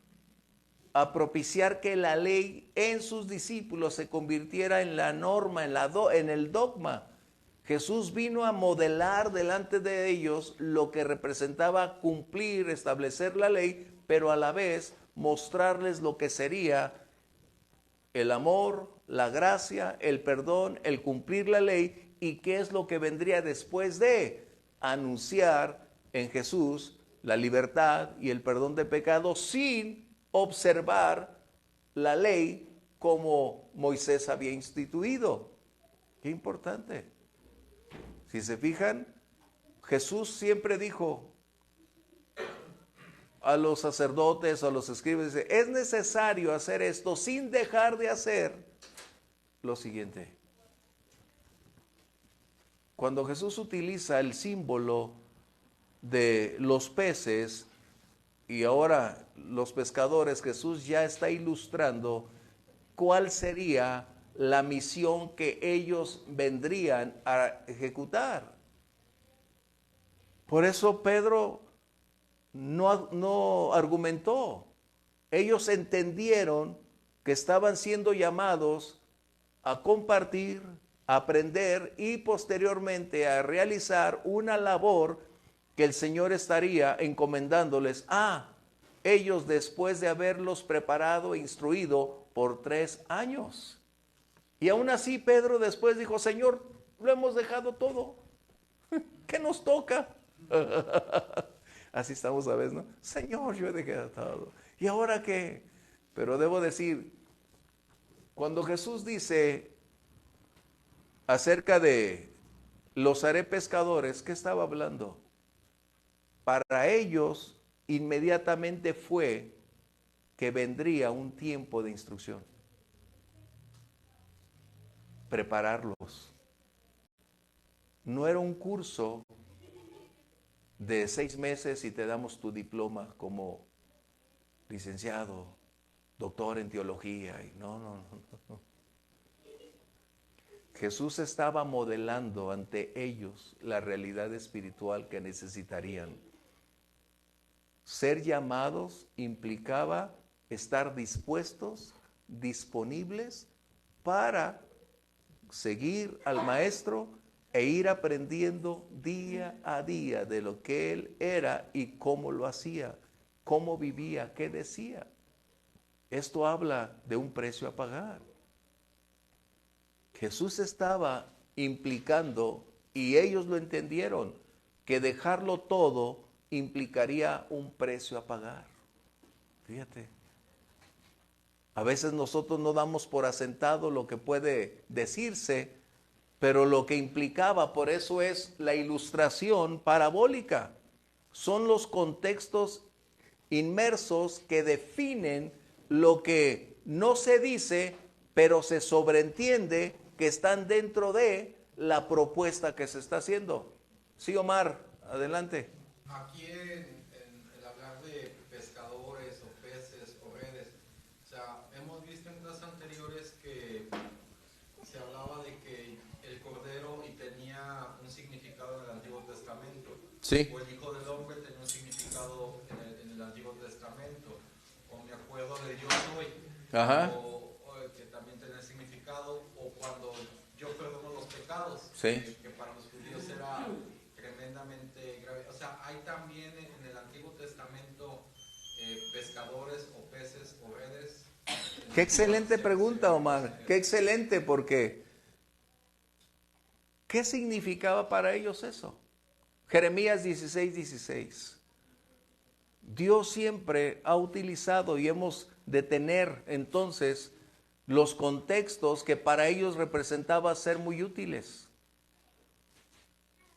a propiciar que la ley en sus discípulos se convirtiera en la norma, en el dogma. Jesús vino a modelar delante de ellos lo que representaba cumplir, establecer la ley, pero a la vez mostrarles lo que sería el amor, la gracia, el perdón, el cumplir la ley y qué es lo que vendría después de anunciar en Jesús la libertad y el perdón de pecados sin observar la ley como Moisés había instituido. Qué importante. Si se fijan, Jesús siempre dijo a los sacerdotes, a los escribas, dice, es necesario hacer esto sin dejar de hacer lo siguiente. Cuando Jesús utiliza el símbolo de los peces y ahora los pescadores, Jesús ya está ilustrando cuál sería la misión que ellos vendrían a ejecutar. Por eso Pedro no argumentó. Ellos entendieron que estaban siendo llamados a compartir, a aprender y posteriormente a realizar una labor que el Señor estaría encomendándoles a ellos después de haberlos preparado e instruido por 3 años. Y aún así Pedro después dijo, Señor, lo hemos dejado todo. ¿Qué nos toca? Así estamos a veces, ¿no? Señor, yo he dejado todo. ¿Y ahora qué? Pero debo decir, cuando Jesús dice acerca de los haré pescadores, ¿qué estaba hablando? Para ellos inmediatamente fue que vendría un tiempo de instrucción. Prepararlos. No era un curso de 6 meses y te damos tu diploma como licenciado, doctor en teología. No. Jesús estaba modelando ante ellos la realidad espiritual que necesitarían. Ser llamados implicaba estar dispuestos, disponibles para seguir al maestro e ir aprendiendo día a día de lo que él era y cómo lo hacía, cómo vivía, qué decía. Esto habla de un precio a pagar. Jesús estaba implicando, y ellos lo entendieron, que dejarlo todo implicaría un precio a pagar. Fíjate. A veces nosotros no damos por asentado lo que puede decirse, pero lo que implicaba, por eso es la ilustración parabólica. Son los contextos inmersos que definen lo que no se dice, pero se sobreentiende que están dentro de la propuesta que se está haciendo. Sí, Omar, adelante. Aquí en el hablar de pescadores o peces o redes, o sea, hemos visto en clases anteriores que se hablaba de que el cordero y tenía un significado en el Antiguo Testamento. Sí. O el Hijo del Hombre tenía un significado en el Antiguo Testamento. O me acuerdo de Yo Soy. Ajá. O que también tenía significado. O cuando yo perdono los pecados. Sí. Que para los judíos era tremendamente grave. O sea, hay también en el Antiguo Testamento pescadores o peces o redes. Qué excelente pregunta, Omar. Qué excelente, porque ¿qué significaba para ellos eso? Jeremías 16:16. Dios siempre ha utilizado y hemos de tener entonces los contextos que para ellos representaba ser muy útiles.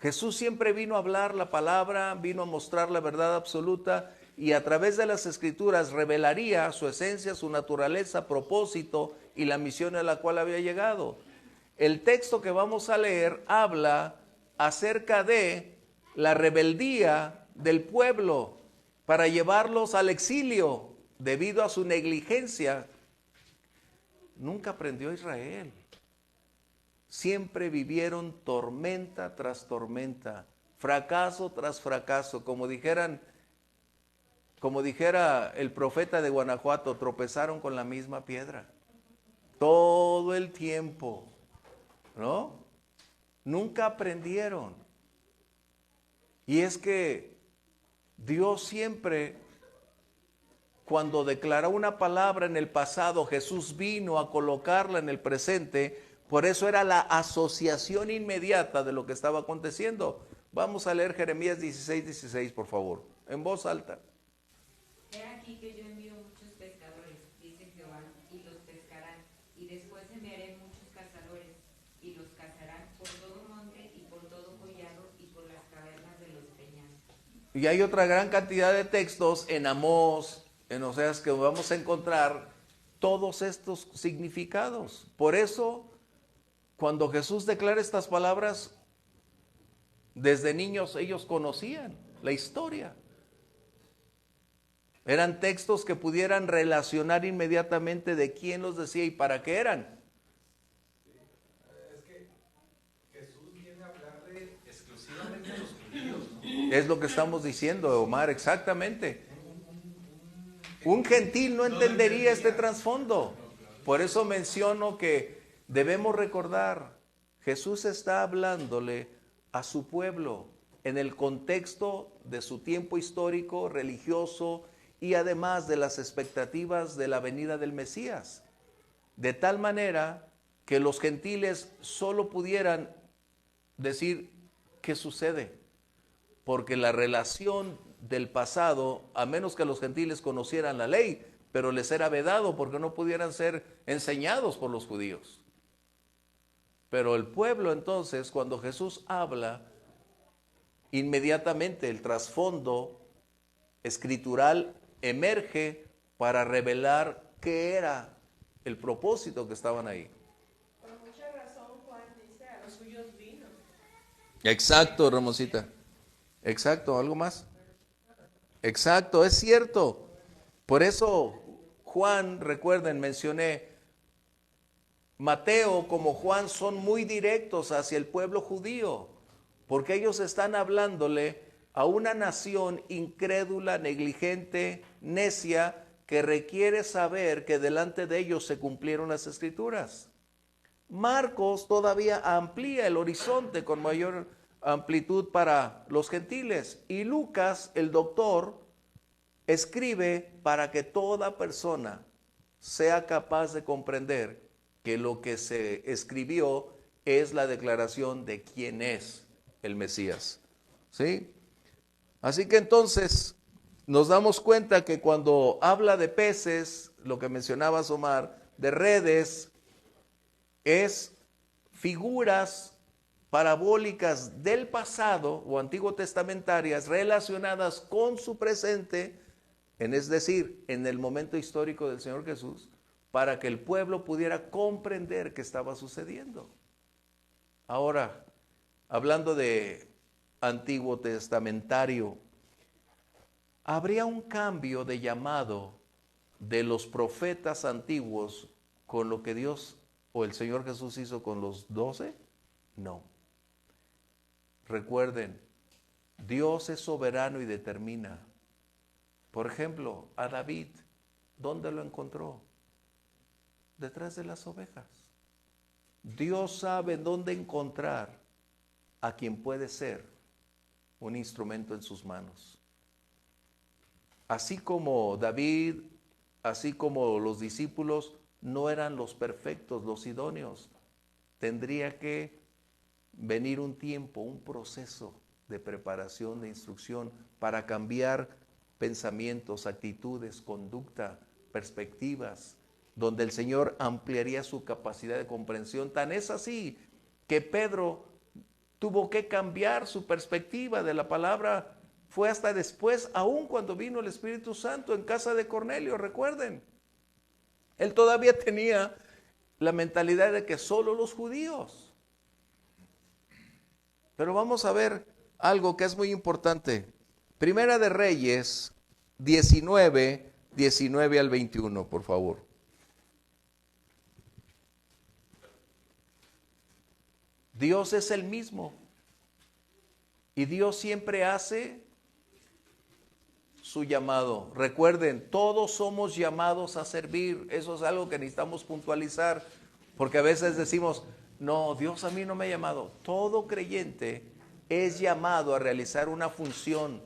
Jesús siempre vino a hablar la palabra, vino a mostrar la verdad absoluta y a través de las Escrituras revelaría su esencia, su naturaleza, propósito y la misión a la cual había llegado. El texto que vamos a leer habla acerca de la rebeldía del pueblo para llevarlos al exilio debido a su negligencia. Nunca aprendió Israel. Siempre vivieron tormenta tras tormenta, fracaso tras fracaso, como dijera el profeta de Guanajuato, tropezaron con la misma piedra. Todo el tiempo, ¿no? Nunca aprendieron. Y es que Dios siempre, cuando declaró una palabra en el pasado, Jesús vino a colocarla en el presente. Por eso era la asociación inmediata de lo que estaba aconteciendo. Vamos a leer Jeremías 16:16, por favor, en voz alta. He aquí que yo envío muchos pescadores, dice Jehová, y los pescarán, y después enviaré muchos cazadores, y los cazarán por todo monte y por todo Y hay otra gran cantidad de textos en Amós, en Oseas, que vamos a encontrar todos estos significados. Por eso, cuando Jesús declara estas palabras, desde niños ellos conocían la historia. Eran textos que pudieran relacionar inmediatamente de quién los decía y para qué eran. Es que Jesús viene a hablarle exclusivamente a los judíos, ¿no? Es lo que estamos diciendo, Omar, exactamente. Un gentil no entendería este trasfondo. Por eso menciono que debemos recordar, Jesús está hablándole a su pueblo en el contexto de su tiempo histórico, religioso, y además de las expectativas de la venida del Mesías. De tal manera que los gentiles solo pudieran decir, ¿qué sucede? Porque la relación del pasado, a menos que los gentiles conocieran la ley, pero les era vedado porque no pudieran ser enseñados por los judíos. Pero el pueblo entonces, cuando Jesús habla, inmediatamente el trasfondo escritural emerge para revelar qué era el propósito que estaban ahí. Por mucha razón Juan dice, a los suyos vino. Exacto, Ramosita. Exacto, ¿algo más? Exacto, es cierto. Por eso Juan, recuerden, mencioné, Mateo como Juan son muy directos hacia el pueblo judío, porque ellos están hablándole a una nación incrédula, negligente, necia, que requiere saber que delante de ellos se cumplieron las escrituras. Marcos todavía amplía el horizonte con mayor amplitud para los gentiles. Y Lucas, el doctor, escribe para que toda persona sea capaz de comprender que lo que se escribió es la declaración de quién es el Mesías. ¿Sí? Así que entonces nos damos cuenta que cuando habla de peces, lo que mencionabas, Omar, de redes, es figuras parabólicas del pasado o antiguo testamentarias relacionadas con su presente, es decir, en el momento histórico del Señor Jesús, para que el pueblo pudiera comprender qué estaba sucediendo. Ahora, hablando de antiguo testamentario, ¿habría un cambio de llamado de los profetas antiguos con lo que Dios o el Señor Jesús hizo con los 12? No. Recuerden, Dios es soberano y determina. Por ejemplo, a David, ¿dónde lo encontró? Detrás de las ovejas. Dios sabe dónde encontrar a quien puede ser un instrumento en sus manos. Así como David, así como los discípulos no eran los perfectos, los idóneos, tendría que venir un tiempo, un proceso de preparación, de instrucción para cambiar pensamientos, actitudes, conducta, perspectivas, donde el Señor ampliaría su capacidad de comprensión. Tan es así que Pedro tuvo que cambiar su perspectiva de la palabra. Fue hasta después, aún cuando vino el Espíritu Santo en casa de Cornelio, recuerden. Él todavía tenía la mentalidad de que solo los judíos. Pero vamos a ver algo que es muy importante. Primera de Reyes 19, 19 al 21, por favor. Dios es el mismo. Y Dios siempre hace su llamado. Recuerden, todos somos llamados a servir. Eso es algo que necesitamos puntualizar, porque a veces decimos, no, Dios a mí no me ha llamado. Todo creyente es llamado a realizar una función.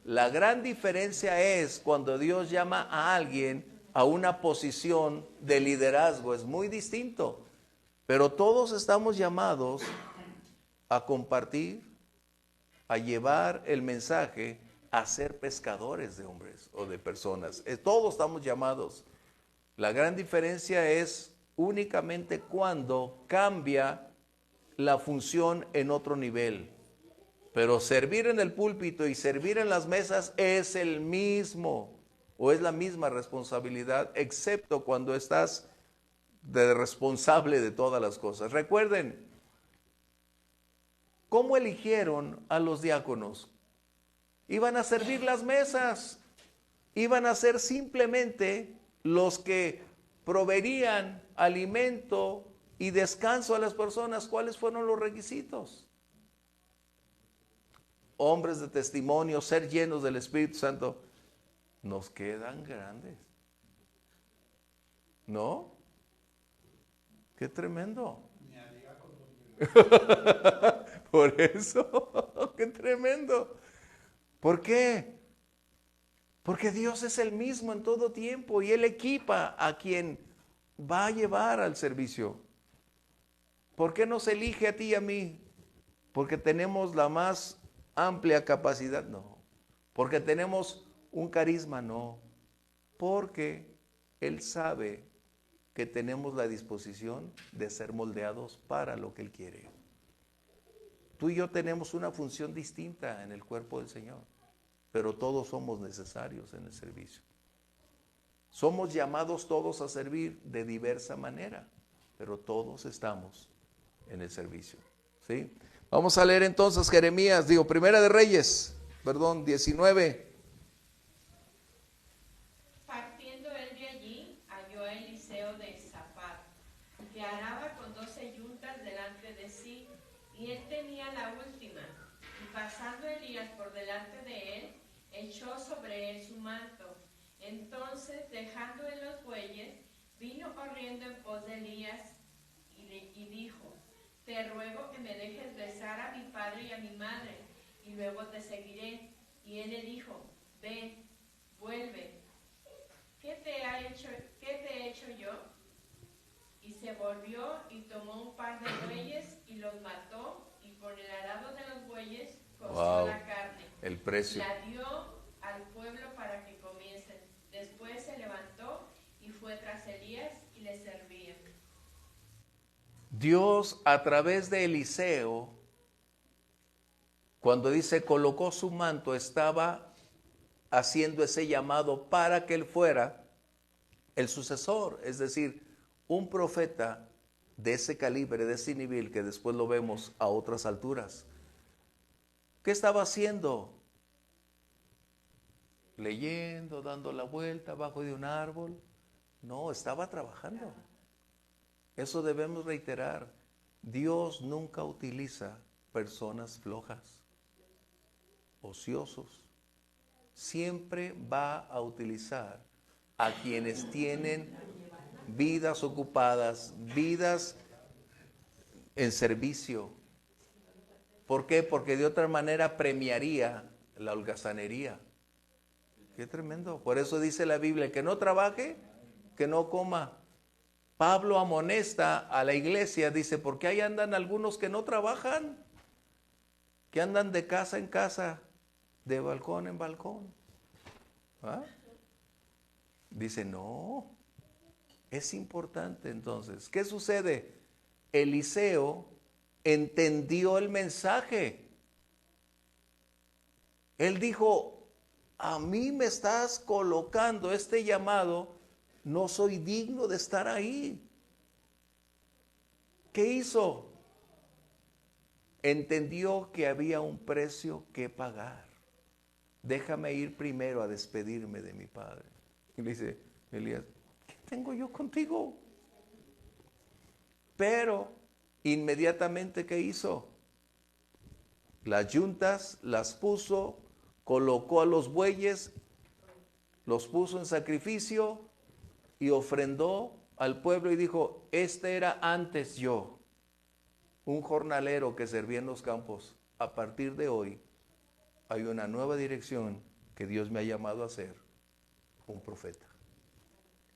La gran diferencia es cuando Dios llama a alguien a una posición de liderazgo. Es muy distinto. Pero todos estamos llamados a compartir, a llevar el mensaje, a ser pescadores de hombres o de personas. Todos estamos llamados. La gran diferencia es únicamente cuando cambia la función en otro nivel. Pero servir en el púlpito y servir en las mesas es el mismo, o es la misma responsabilidad, excepto cuando estás de responsable de todas las cosas. Recuerden, ¿cómo eligieron a los diáconos? Iban a servir las mesas, iban a ser simplemente los que proveerían alimento y descanso a las personas. ¿Cuáles fueron los requisitos? Hombres de testimonio, ser llenos del Espíritu Santo. Nos quedan grandes, ¿no? ¡Qué tremendo! Por eso, ¡qué tremendo! ¿Por qué? Porque Dios es el mismo en todo tiempo y Él equipa a quien va a llevar al servicio. ¿Por qué nos elige a ti y a mí? ¿Porque tenemos la más amplia capacidad? No. ¿Porque tenemos un carisma? No. Porque Él sabe que tenemos la disposición de ser moldeados para lo que Él quiere. Tú y yo tenemos una función distinta en el cuerpo del Señor, pero todos somos necesarios en el servicio. Somos llamados todos a servir de diversa manera, pero todos estamos en el servicio, ¿sí? Vamos a leer entonces Primera de Reyes, 19. Partiendo él de allí, halló a Eliseo de Safat, que araba con 12 yuntas delante de sí, y él tenía la última. Y pasando Elías por delante de él, echó sobre él su manto. Entonces, dejando en los bueyes, vino corriendo en pos de Elías y dijo: te ruego que me dejes besar a mi padre y a mi madre, y luego te seguiré. Y él le dijo: ven, vuelve. ¿Qué te he hecho yo? Y se volvió y tomó un par de bueyes y los mató, y con el arado de los bueyes coció la carne. El precio. La dio al pueblo para que comiesen. Después se levantó y fue tras Elías y le servía. Dios, a través de Eliseo, cuando dice colocó su manto, estaba haciendo ese llamado para que él fuera el sucesor, es decir, un profeta de ese calibre, de ese nivel, que después lo vemos a otras alturas. ¿Qué estaba haciendo? Leyendo, dando la vuelta abajo de un árbol. No, estaba trabajando. Eso debemos reiterar. Dios nunca utiliza personas flojas, ociosos. Siempre va a utilizar a quienes tienen vidas ocupadas, vidas en servicio. ¿Por qué? Porque de otra manera premiaría la holgazanería. Qué tremendo. Por eso dice la Biblia: el que no trabaje, que no coma. Pablo amonesta a la iglesia, dice, porque ahí andan algunos que no trabajan, que andan de casa en casa, de balcón en balcón. ¿Ah? Dice, no, es importante entonces. ¿Qué sucede? Eliseo entendió el mensaje. Él dijo: a mí me estás colocando este llamado, no soy digno de estar ahí. ¿Qué hizo? Entendió que había un precio que pagar. Déjame ir primero a despedirme de mi padre. Y le dice Elías: ¿qué tengo yo contigo? Pero inmediatamente, ¿qué hizo? Las yuntas las puso, colocó a los bueyes, los puso en sacrificio y ofrendó al pueblo y dijo: este era antes yo, un jornalero que servía en los campos. A partir de hoy hay una nueva dirección que Dios me ha llamado a ser un profeta.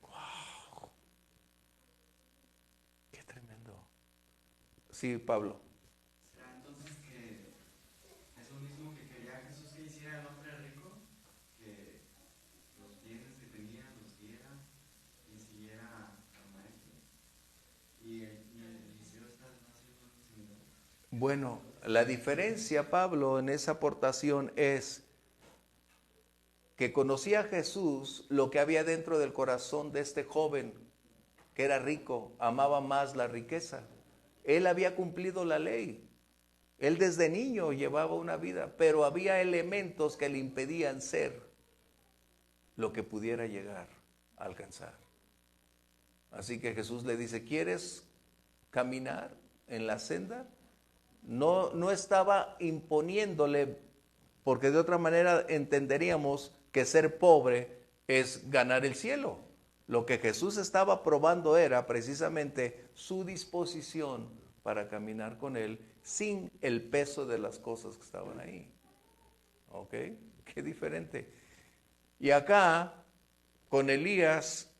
¡Wow! ¡Qué tremendo! Sí, Pablo. ¿Será entonces que es lo mismo que quería Jesús que hiciera el hombre rico? Que los bienes que tenía los diera y siguiera al maestro. ¿Y el Eliseo está haciendo algo similar? Bueno, La diferencia, Pablo, en esa aportación es que conocía a Jesús lo que había dentro del corazón de este joven, que era rico, amaba más la riqueza. Él había cumplido la ley. Él desde niño llevaba una vida, pero había elementos que le impedían ser lo que pudiera llegar a alcanzar. Así que Jesús le dice, ¿quieres caminar en la senda? No estaba imponiéndole, porque de otra manera entenderíamos que ser pobre es ganar el cielo. Lo que Jesús estaba probando era precisamente su disposición para caminar con él sin el peso de las cosas que estaban ahí. ¿Ok? Qué diferente. Y acá, con Elías,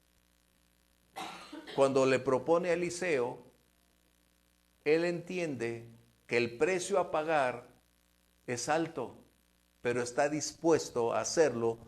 cuando le propone a Eliseo, él entiende que el precio a pagar es alto, pero está dispuesto a hacerlo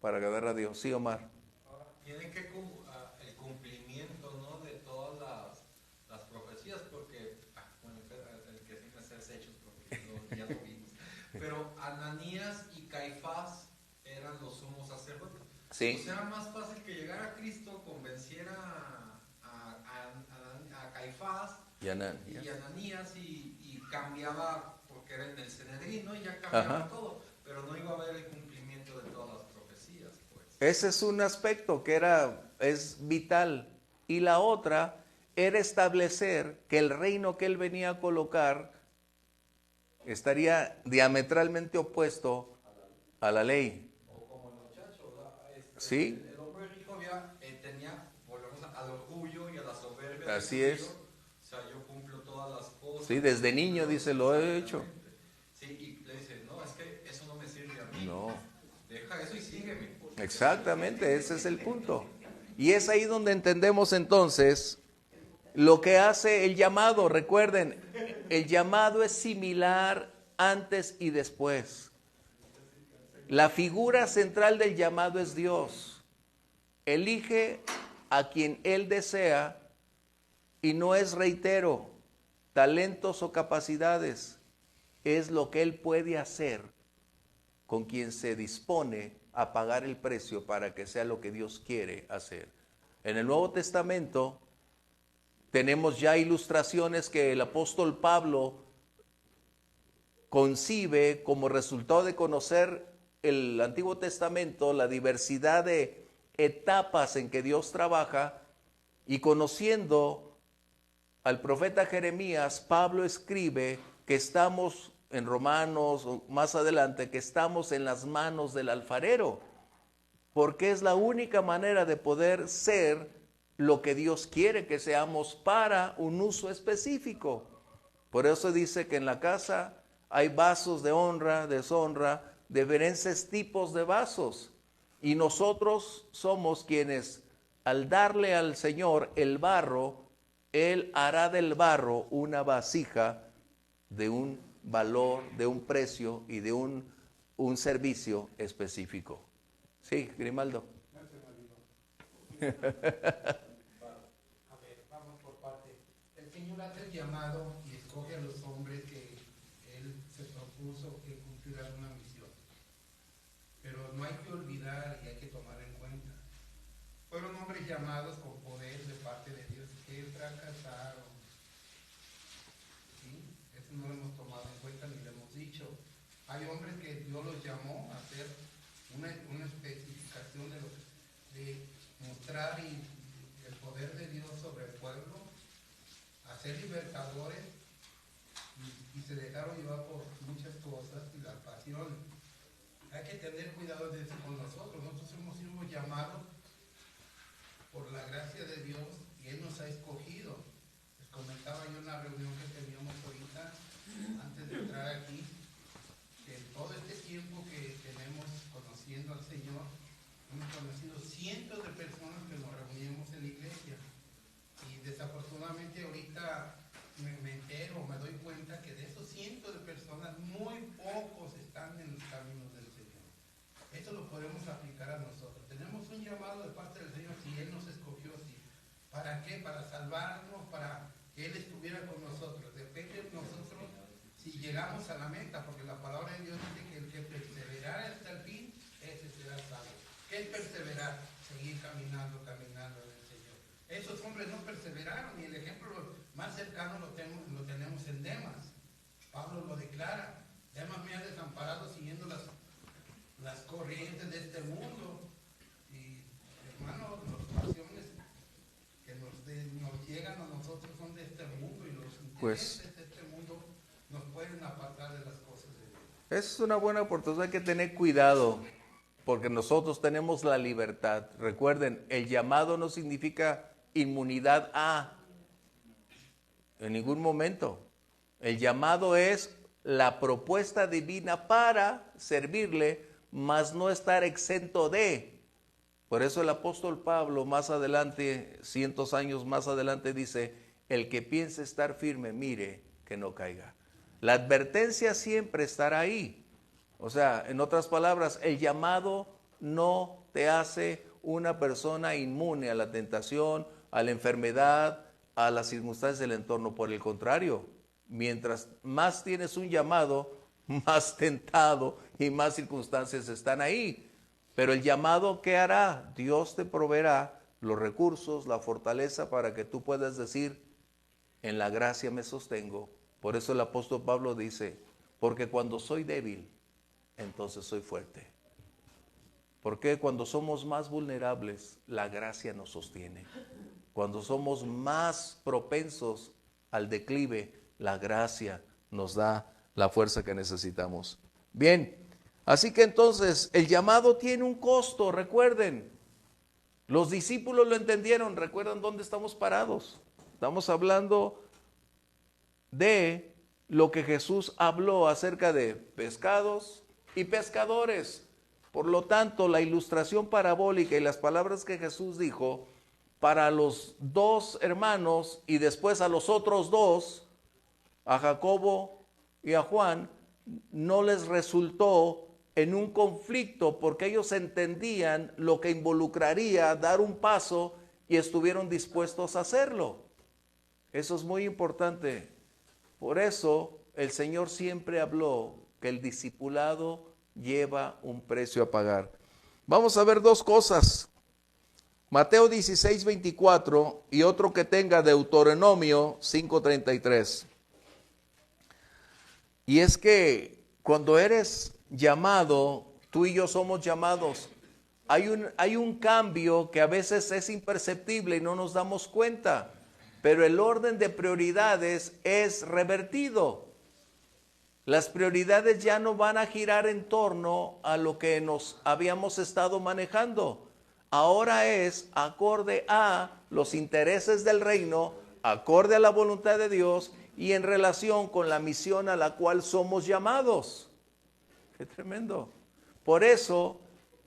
para agradar a Dios. Sí, Omar. Ahora, tiene que el cumplimiento, ¿no?, de todas las profecías, porque, bueno, el que sí me hace hechos, porque ya lo vimos. Pero Ananías y Caifás eran los sumos sacerdotes. Sí. O sea, era más fácil que llegara Cristo, convenciera a Caifás Y Ananías y cambiaba, porque era en el Sanedrín, ¿no? Y ya cambiaba Ajá. todo, pero no iba a haber el cumplimiento de todas las profecías, pues. Ese es un aspecto que es vital. Y la otra era establecer que el reino que él venía a colocar estaría diametralmente opuesto a la ley. O como el muchacho, ¿verdad? ¿Sí? El hombre rico tenía, volvemos al orgullo y a la soberbia. Así del es. judío. O sea, yo cumplo todas las cosas. Sí, desde niño dice, lo he hecho. Sí, y le dice, no, es que eso no me sirve a mí. No. Deja eso y sígueme. Exactamente, ese es el punto. Y es ahí donde entendemos entonces lo que hace el llamado. Recuerden, el llamado es similar antes y después. La figura central del llamado es Dios. Elige a quien Él desea y no es, reitero, talentos o capacidades. Es lo que Él puede hacer con quien se dispone a pagar el precio para que sea lo que Dios quiere hacer. En el Nuevo Testamento tenemos ya ilustraciones que el apóstol Pablo concibe como resultado de conocer el Antiguo Testamento, la diversidad de etapas en que Dios trabaja, y conociendo al profeta Jeremías, Pablo escribe que estamos en Romanos, o más adelante, que estamos en las manos del alfarero, porque es la única manera de poder ser lo que Dios quiere que seamos para un uso específico. Por eso dice que en la casa hay vasos de honra, deshonra, diferentes tipos de vasos. Y nosotros somos quienes, al darle al Señor el barro, Él hará del barro una vasija de un valor, de un precio y de un servicio específico. Sí, Grimaldo. A ver, vamos por parte. El Señor hace el llamado y escoge a los hombres que Él se propuso que cumplieran una misión. Pero no hay que olvidar y hay que tomar en cuenta. Fueron hombres llamados con poder de parte de Dios que fracasaron. ¿Sí? Eso no lo hemos tomado en cuenta ni lo hemos dicho. Hay hombres que Dios los llamó a hacer una especificación de mostrar el poder de Dios sobre el pueblo, a ser libertadores, y se dejaron llevar por muchas cosas y la pasión. Hay que tener cuidado de eso con nosotros. Nosotros hemos sido llamados por la gracia de Dios y Él nos ha escogido. Les comentaba yo en la reunión que teníamos ahorita, antes de entrar aquí, que en todo este tiempo que tenemos conociendo al Señor, hemos conocido cientos de personas que nos reunimos en la iglesia. Y desafortunadamente ahorita me entero, me doy cuenta que de esos cientos de personas, muy pocos están en los caminos del Señor. Esto lo podemos aplicar a nosotros. Tenemos un llamado de parte del Señor, si Él nos escogió así. ¿Para qué? Para salvarnos, para que Él estuviera con nosotros. Depende de nosotros si llegamos a la meta, porque la palabra de Dios dice que el que perseverara hasta el fin, ese será salvo. ¿Qué es perseverar? Seguir caminando en el Señor. Esos hombres no perseveraron, y el ejemplo más cercano lo tenemos en Demas. Pablo lo declara: Demas me ha desamparado siguiendo las corrientes de este mundo. Y hermanos, las pasiones que nos llegan a nosotros son de este mundo, y los intereses de este mundo nos pueden apartar de las cosas de Dios. Es una buena oportunidad, hay que tener cuidado, porque nosotros tenemos la libertad. Recuerden, el llamado no significa inmunidad en ningún momento. El llamado es la propuesta divina para servirle, mas no estar exento de. Por eso el apóstol Pablo más adelante, cientos años más adelante, dice: el que piense estar firme, mire que no caiga. La advertencia siempre estará ahí. O sea, en otras palabras, el llamado no te hace una persona inmune a la tentación, a la enfermedad, a las circunstancias del entorno. Por el contrario, mientras más tienes un llamado, más tentado y más circunstancias están ahí. Pero el llamado, ¿qué hará? Dios te proveerá los recursos, la fortaleza para que tú puedas decir: en la gracia me sostengo. Por eso el apóstol Pablo dice: porque cuando soy débil, entonces soy fuerte. Porque cuando somos más vulnerables, la gracia nos sostiene. Cuando somos más propensos al declive, la gracia nos da la fuerza que necesitamos. Bien, así que entonces el llamado tiene un costo, recuerden. Los discípulos lo entendieron, recuerdan dónde estamos parados. Estamos hablando de lo que Jesús habló acerca de pescados y pescadores. Por lo tanto, la ilustración parabólica y las palabras que Jesús dijo para los dos hermanos y después a los otros dos, a Jacobo y a Juan, no les resultó en un conflicto, porque ellos entendían lo que involucraría dar un paso y estuvieron dispuestos a hacerlo. Eso es muy importante. Por eso el Señor siempre habló que el discipulado lleva un precio a pagar. Vamos a ver dos cosas. Mateo 16:24 y otro que tenga Deuteronomio 5:33. Y es que cuando eres llamado, tú y yo somos llamados, hay un cambio que a veces es imperceptible y no nos damos cuenta, pero el orden de prioridades es revertido. Las prioridades ya no van a girar en torno a lo que nos habíamos estado manejando. Ahora es acorde a los intereses del reino, acorde a la voluntad de Dios y en relación con la misión a la cual somos llamados. ¡Qué tremendo! Por eso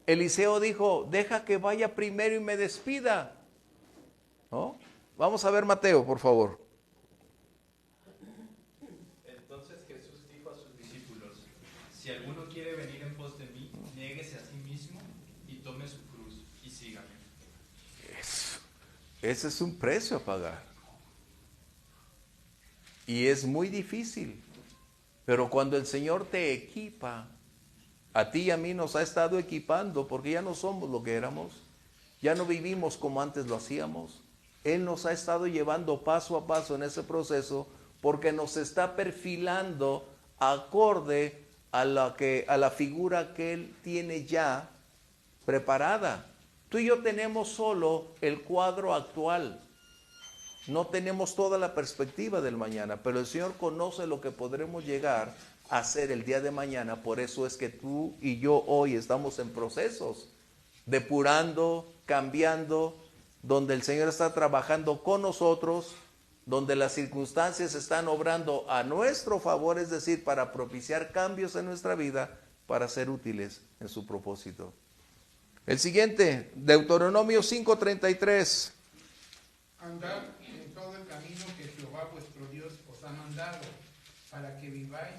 Eliseo dijo: deja que vaya primero y me despida, ¿no? Vamos a ver Mateo, por favor. Entonces Jesús dijo a sus discípulos: si alguno quiere venir en pos de mí, niéguese a sí mismo y tome su cruz y sígame. Ese es un precio a pagar. Y es muy difícil. Pero cuando el Señor te equipa, a ti y a mí nos ha estado equipando, porque ya no somos lo que éramos, ya no vivimos como antes lo hacíamos. Él nos ha estado llevando paso a paso en ese proceso, porque nos está perfilando acorde a la figura que Él tiene ya preparada. Tú y yo tenemos solo el cuadro actual. No tenemos toda la perspectiva del mañana, pero el Señor conoce lo que podremos llegar a ser el día de mañana. Por eso es que tú y yo hoy estamos en procesos, depurando, cambiando, donde el Señor está trabajando con nosotros, donde las circunstancias están obrando a nuestro favor, es decir, para propiciar cambios en nuestra vida, para ser útiles en su propósito. El siguiente, Deuteronomio 5:33. Andad en todo el camino que Jehová vuestro Dios os ha mandado, para que viváis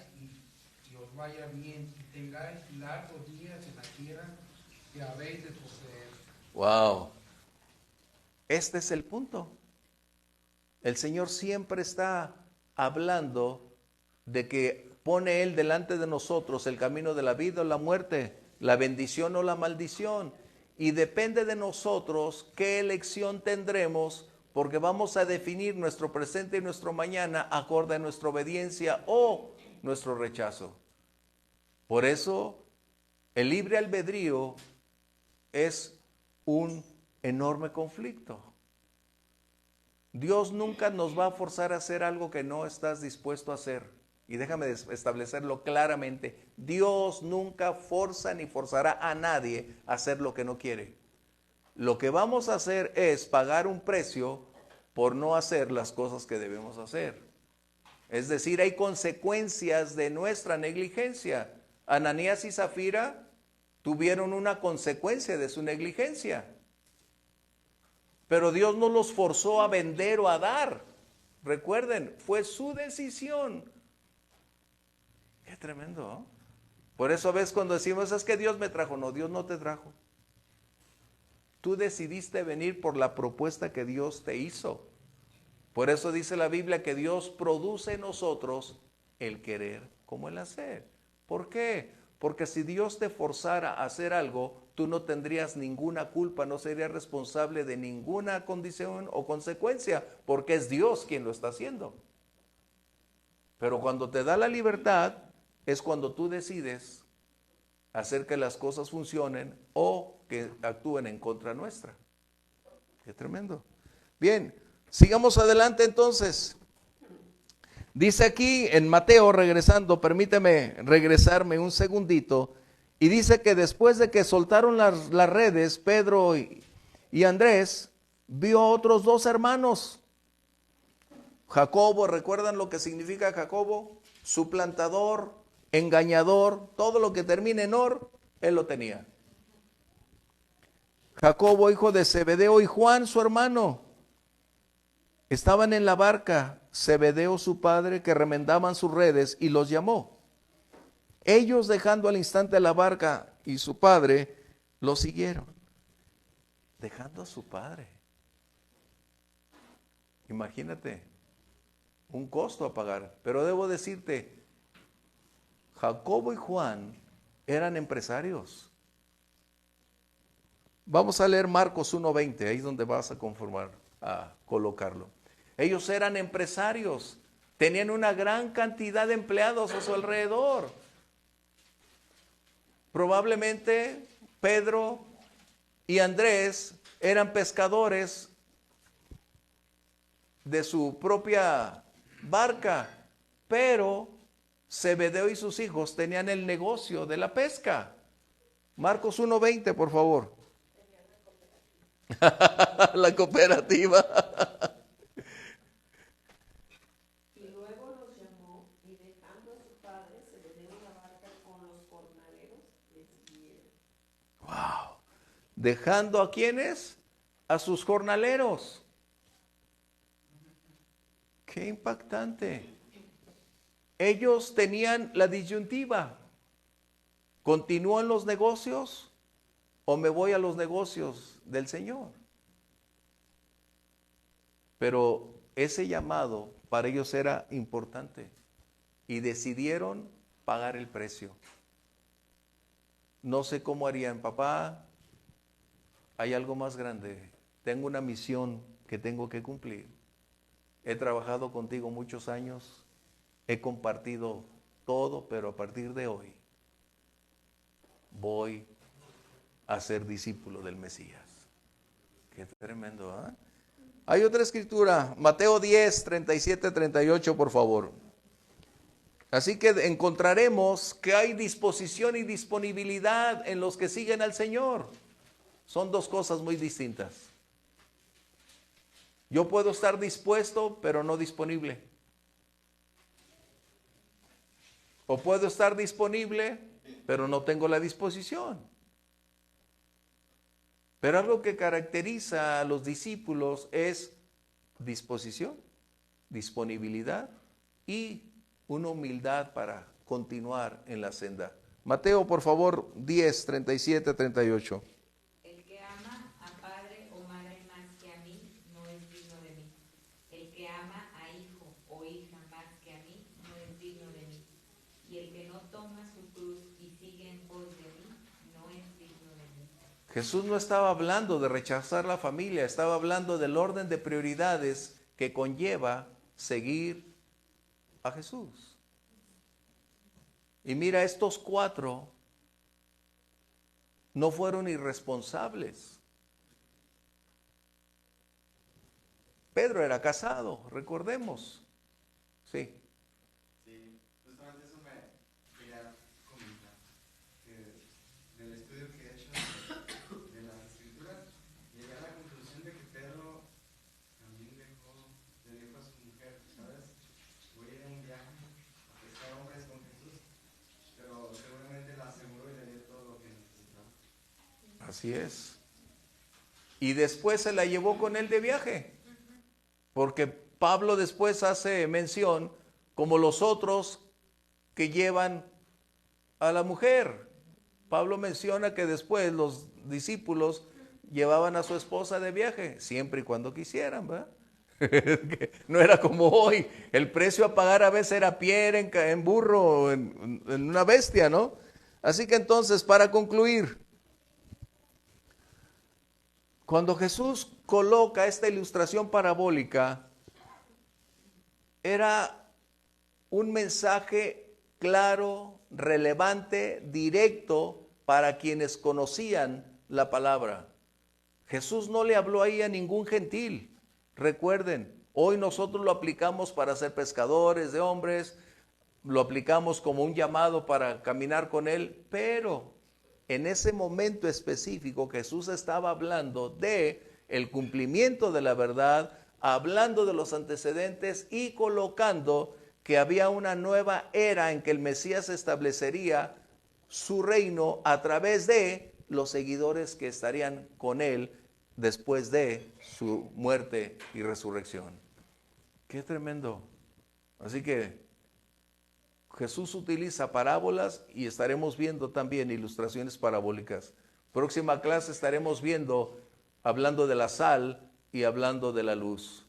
y os vaya bien, y tengáis largos días en la tierra que habéis de poseer. Wow. Este es el punto. El Señor siempre está hablando de que pone Él delante de nosotros el camino de la vida o la muerte, la bendición o la maldición. Y depende de nosotros qué elección tendremos, porque vamos a definir nuestro presente y nuestro mañana acorde a nuestra obediencia o nuestro rechazo. Por eso, el libre albedrío es un enorme conflicto. Dios nunca nos va a forzar a hacer algo que no estás dispuesto a hacer. Y déjame establecerlo claramente. Dios nunca forza ni forzará a nadie a hacer lo que no quiere. Lo que vamos a hacer es pagar un precio por no hacer las cosas que debemos hacer. Es decir, hay consecuencias de nuestra negligencia. Ananías y Zafira tuvieron una consecuencia de su negligencia. Pero Dios no los forzó a vender o a dar. Recuerden, fue su decisión. Qué tremendo, ¿no? Por eso ves cuando decimos, es que Dios me trajo. No, Dios no te trajo. Tú decidiste venir por la propuesta que Dios te hizo. Por eso dice la Biblia que Dios produce en nosotros el querer como el hacer. ¿Por qué? Porque si Dios te forzara a hacer algo, tú no tendrías ninguna culpa, no serías responsable de ninguna condición o consecuencia, porque es Dios quien lo está haciendo. Pero cuando te da la libertad, es cuando tú decides hacer que las cosas funcionen o que actúen en contra nuestra. Qué tremendo. Bien, sigamos adelante entonces. Dice aquí en Mateo, regresando, permíteme regresarme un segundito, y dice que después de que soltaron las redes, Pedro y Andrés, vio a otros dos hermanos. Jacobo, ¿recuerdan lo que significa Jacobo? Suplantador, engañador, todo lo que termine en or, él lo tenía. Jacobo, hijo de Zebedeo, y Juan, su hermano, estaban en la barca, Zebedeo su padre, que remendaban sus redes, y los llamó. Ellos, dejando al instante la barca y su padre, lo siguieron. Dejando a su padre. Imagínate, un costo a pagar. Pero debo decirte, Jacobo y Juan eran empresarios. Vamos a leer Marcos 1:20, ahí es donde vas a colocarlo. Ellos eran empresarios, tenían una gran cantidad de empleados a su alrededor. Probablemente Pedro y Andrés eran pescadores de su propia barca, pero Zebedeo y sus hijos tenían el negocio de la pesca. Marcos 1:20, por favor. La cooperativa. Y luego los llamó, y dejando a su padre, Zebedeo en la barca con los jornaleros, le siguieron. Wow. ¿Dejando a quiénes? A sus jornaleros. Qué impactante. Ellos tenían la disyuntiva. ¿Continúo en los negocios o me voy a los negocios del Señor? Pero ese llamado para ellos era importante y decidieron pagar el precio. No sé cómo harían, papá, hay algo más grande. Tengo una misión que tengo que cumplir. He trabajado contigo muchos años, he compartido todo, pero a partir de hoy voy a ser discípulo del Mesías. Qué tremendo, ¿eh? Hay otra escritura, Mateo 10, 37, 38, por favor. Así que encontraremos que hay disposición y disponibilidad en los que siguen al Señor. Son dos cosas muy distintas. Yo puedo estar dispuesto, pero no disponible. O puedo estar disponible, pero no tengo la disposición. Pero algo que caracteriza a los discípulos es disposición, disponibilidad y una humildad para continuar en la senda. Mateo, por favor, 10, 37, 38. El que ama a padre o madre más que a mí no es digno de mí. El que ama a hijo o hija más que a mí no es digno de mí. Jesús no estaba hablando de rechazar la familia, estaba hablando del orden de prioridades que conlleva seguir a Jesús. Y mira, estos 4 no fueron irresponsables. Pedro era casado, recordemos. Sí. Sí, justamente eso me quería comentar, que del estudio que he hecho de las escrituras, llegué a la conclusión de que Pedro también le dijo a su mujer, ¿sabes? Voy a ir a un viaje a pescar hombres con Jesús, pero seguramente la aseguró y le dio todo lo que necesitaba. Así es. Y después se la llevó con él de viaje. Porque Pablo después hace mención como los otros que llevan a la mujer. Pablo menciona que después los discípulos llevaban a su esposa de viaje, siempre y cuando quisieran, ¿verdad? No era como hoy, el precio a pagar a veces era pie, en burro, en una bestia, ¿no? Así que entonces, para concluir, cuando Jesús coloca esta ilustración parabólica, era un mensaje claro, relevante, directo para quienes conocían la palabra. Jesús no le habló ahí a ningún gentil. Recuerden, hoy nosotros lo aplicamos para ser pescadores de hombres, lo aplicamos como un llamado para caminar con Él, pero en ese momento específico Jesús estaba hablando de el cumplimiento de la verdad, hablando de los antecedentes y colocando que había una nueva era en que el Mesías establecería su reino a través de los seguidores que estarían con Él después de su muerte y resurrección. ¡Qué tremendo! Así que Jesús utiliza parábolas y estaremos viendo también ilustraciones parabólicas. Próxima clase estaremos viendo, hablando de la sal y hablando de la luz.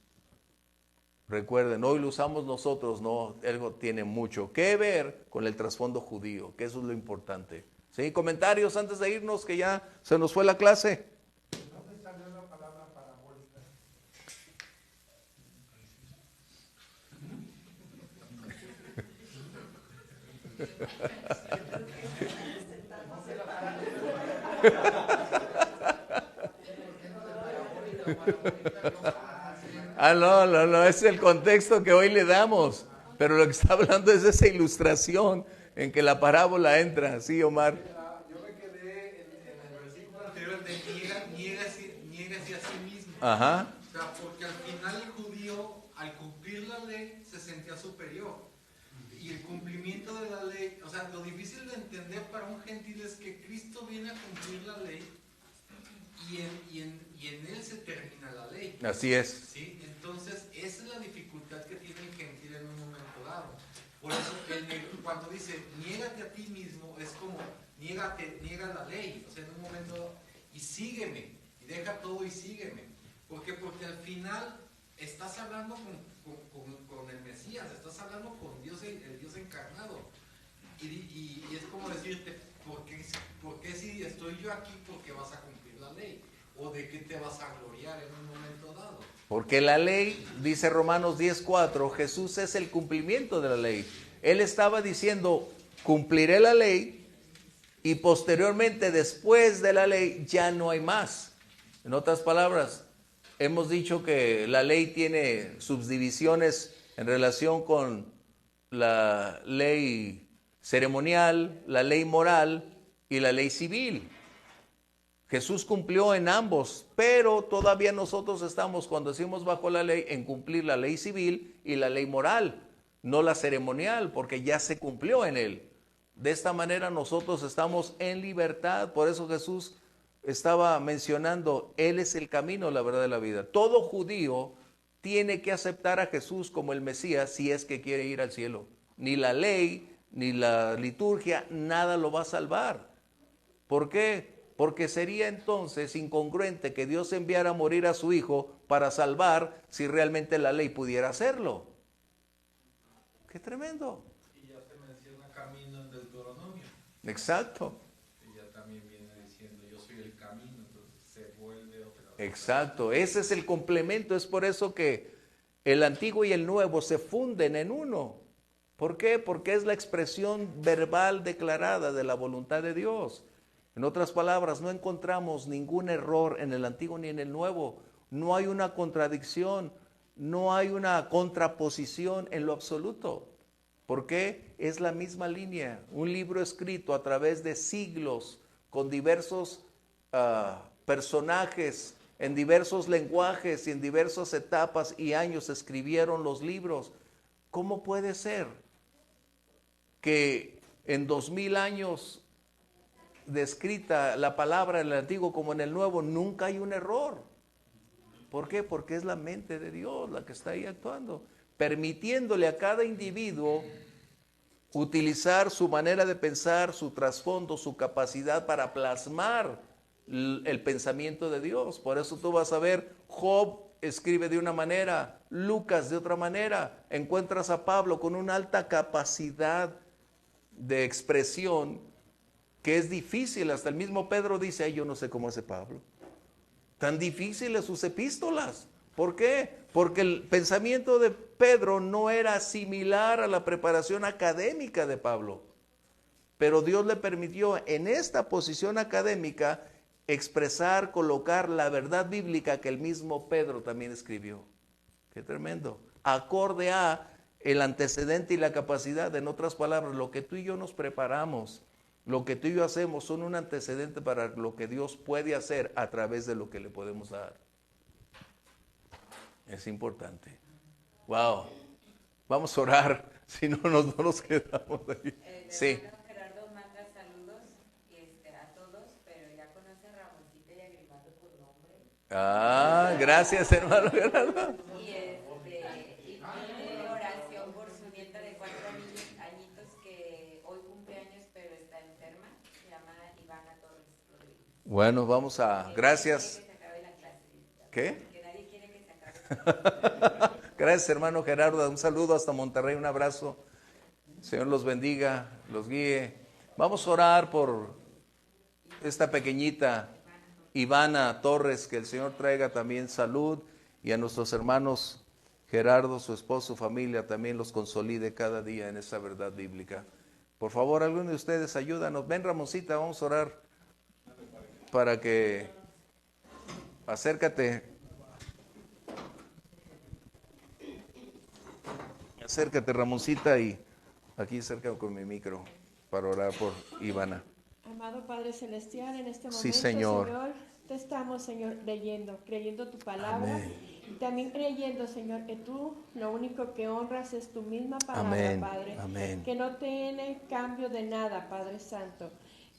Recuerden, hoy lo usamos nosotros, no, algo tiene mucho que ver con el trasfondo judío, que eso es lo importante. ¿Sí? Comentarios antes de irnos, que ya se nos fue la clase. ¿Dónde salió la palabra parabólica? No, es el contexto que hoy le damos, pero lo que está hablando es de esa ilustración en que la parábola entra, ¿sí, Omar? Yo me quedé en el versículo anterior de niégase a sí mismo. Ajá. O sea, porque al final el judío, al cumplir la ley, se sentía superior. Y el cumplimiento de la ley, o sea, lo difícil de entender para un gentil es que Cristo viene a cumplir la ley y en Él se termina la ley. Así es. ¿Sí? Entonces, esa es la dificultad que tiene el gentil en un momento dado. Por eso, cuando dice, niégate a ti mismo, es como, niega la ley. O sea, en un momento, y sígueme, y deja todo y sígueme. ¿Por qué? Porque al final estás hablando con el Mesías, estás hablando con Dios, el Dios encarnado. Y es como decirte, ¿por qué si estoy yo aquí, por qué vas a cumplir la ley? ¿O de qué te vas a gloriar en un momento dado? Porque la ley, dice Romanos 10:4, Jesús es el cumplimiento de la ley. Él estaba diciendo, cumpliré la ley y posteriormente, después de la ley, ya no hay más. En otras palabras, hemos dicho que la ley tiene subdivisiones en relación con la ley ceremonial, la ley moral y la ley civil. Jesús cumplió en ambos, pero todavía nosotros estamos, cuando decimos bajo la ley, en cumplir la ley civil y la ley moral, no la ceremonial, porque ya se cumplió en él. De esta manera nosotros estamos en libertad. Por eso Jesús estaba mencionando, Él es el camino, la verdad y la vida. Todo judío tiene que aceptar a Jesús como el Mesías si es que quiere ir al cielo. Ni la ley, ni la liturgia, nada lo va a salvar. ¿Por qué? Porque sería entonces incongruente que Dios enviara a morir a su Hijo para salvar si realmente la ley pudiera hacerlo. ¡Qué tremendo! Y ya se menciona camino en Deuteronomio. Exacto. Y ya también viene diciendo, yo soy el camino. camino, entonces se vuelve otra vez. Exacto, ese es el complemento, es por eso que el antiguo y el nuevo se funden en uno. ¿Por qué? Porque es la expresión verbal declarada de la voluntad de Dios. En otras palabras, no encontramos ningún error en el antiguo ni en el nuevo. No hay una contradicción, no hay una contraposición en lo absoluto. ¿Por qué? Es la misma línea. Un libro escrito a través de siglos, con diversos personajes, en diversos lenguajes y en diversas etapas y años se escribieron los libros. ¿Cómo puede ser que en 2000 años de escrita la palabra en el antiguo como en el nuevo nunca hay un error? ¿Por qué? Porque es la mente de Dios la que está ahí actuando, permitiéndole a cada individuo utilizar su manera de pensar, su trasfondo, su capacidad para plasmar el pensamiento de Dios. Por eso tú vas a ver, Job escribe de una manera, Lucas de otra manera, encuentras a Pablo con una alta capacidad de expresión que es difícil. Hasta el mismo Pedro dice, ay, yo no sé cómo hace Pablo. Tan difíciles sus epístolas. ¿Por qué? Porque el pensamiento de Pedro no era similar a la preparación académica de Pablo. Pero Dios le permitió en esta posición académica expresar, colocar la verdad bíblica que el mismo Pedro también escribió. Qué tremendo. Acorde a el antecedente y la capacidad. En otras palabras, lo que tú y yo nos preparamos, lo que tú y yo hacemos son un antecedente para lo que Dios puede hacer a través de lo que le podemos dar. Es importante. Wow. Vamos a orar, si no nos quedamos ahí. Sí. Gerardo manda saludos a todos, pero ya conoce a Ramoncita y a Grimaldo por nombre. Ah, gracias, hermano Gerardo. Y pide oración por su nieta de 4 añitos que hoy cumple años, pero está enferma. Se llama Ivana Torres Rodríguez. Bueno, vamos a... Gracias. ¿Qué? Que nadie quiere que se acabe. Gracias, hermano Gerardo. Un saludo hasta Monterrey, un abrazo. Señor los bendiga, los guíe. Vamos a orar por esta pequeñita Ivana Torres, que el Señor traiga también salud, y a nuestros hermanos Gerardo, su esposo, su familia, también los consolide cada día en esa verdad bíblica. Por favor, alguno de ustedes ayúdanos. Ven, Ramoncita, vamos a orar para que... Acércate. Acércate, Ramoncita, y aquí cerca con mi micro para orar por Ivana. Amado Padre Celestial, en este momento, Sí, Señor. te estamos, Señor, creyendo tu palabra. Amén. Y también creyendo, Señor, que tú lo único que honras es tu misma palabra, Amén. Padre. Amén. Que no tiene cambio de nada, Padre Santo.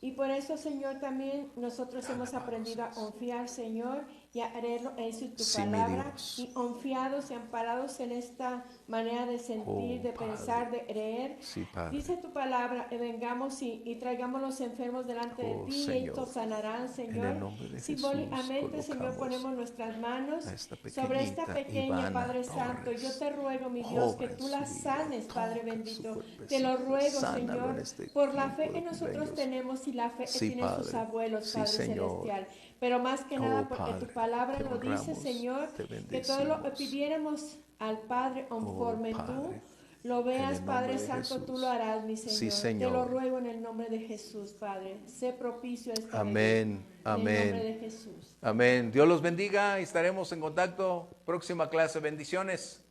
Y por eso, Señor, también nosotros hemos aprendido a confiar, Señor, y a creerlo eso en tu Sí, mi palabra, Dios. y confiados y amparados en esta manera de sentir, de Padre. pensar, de creer. Sí, Padre. Dice tu palabra, vengamos y traigamos los enfermos delante de ti, y Señor. ellos sanarán, En Señor. el nombre de Simbólicamente, Jesús, Señor, colocamos ponemos nuestras manos a esta sobre esta pequeñita pequeña, Ivana Padre Santo. Torres. Yo te ruego, mi Dios, que Obra tú en la su vida. sanes, Padre Toca su bendito. cuerpecito. Te lo ruego, Sánalo Señor, en este por la fe tiempo que de nosotros cumpleaños. tenemos y la fe que Sí, tienen sus Padre. abuelos, Sí, Padre Señor. Celestial. Pero más que nada, porque Padre, tu palabra te lo dice, honramos, Señor, te que todo lo bendecimos. pidiéramos al Padre conforme tú Padre, lo veas, en el Padre nombre de Santo, Jesús. tú lo harás, mi Señor. Sí, Señor. Te lo ruego en el nombre de Jesús, Padre. Sé propicio a esta Amén, bebé. En el nombre de amén. Jesús. Amén. Dios los bendiga y estaremos en contacto. Próxima clase. Bendiciones.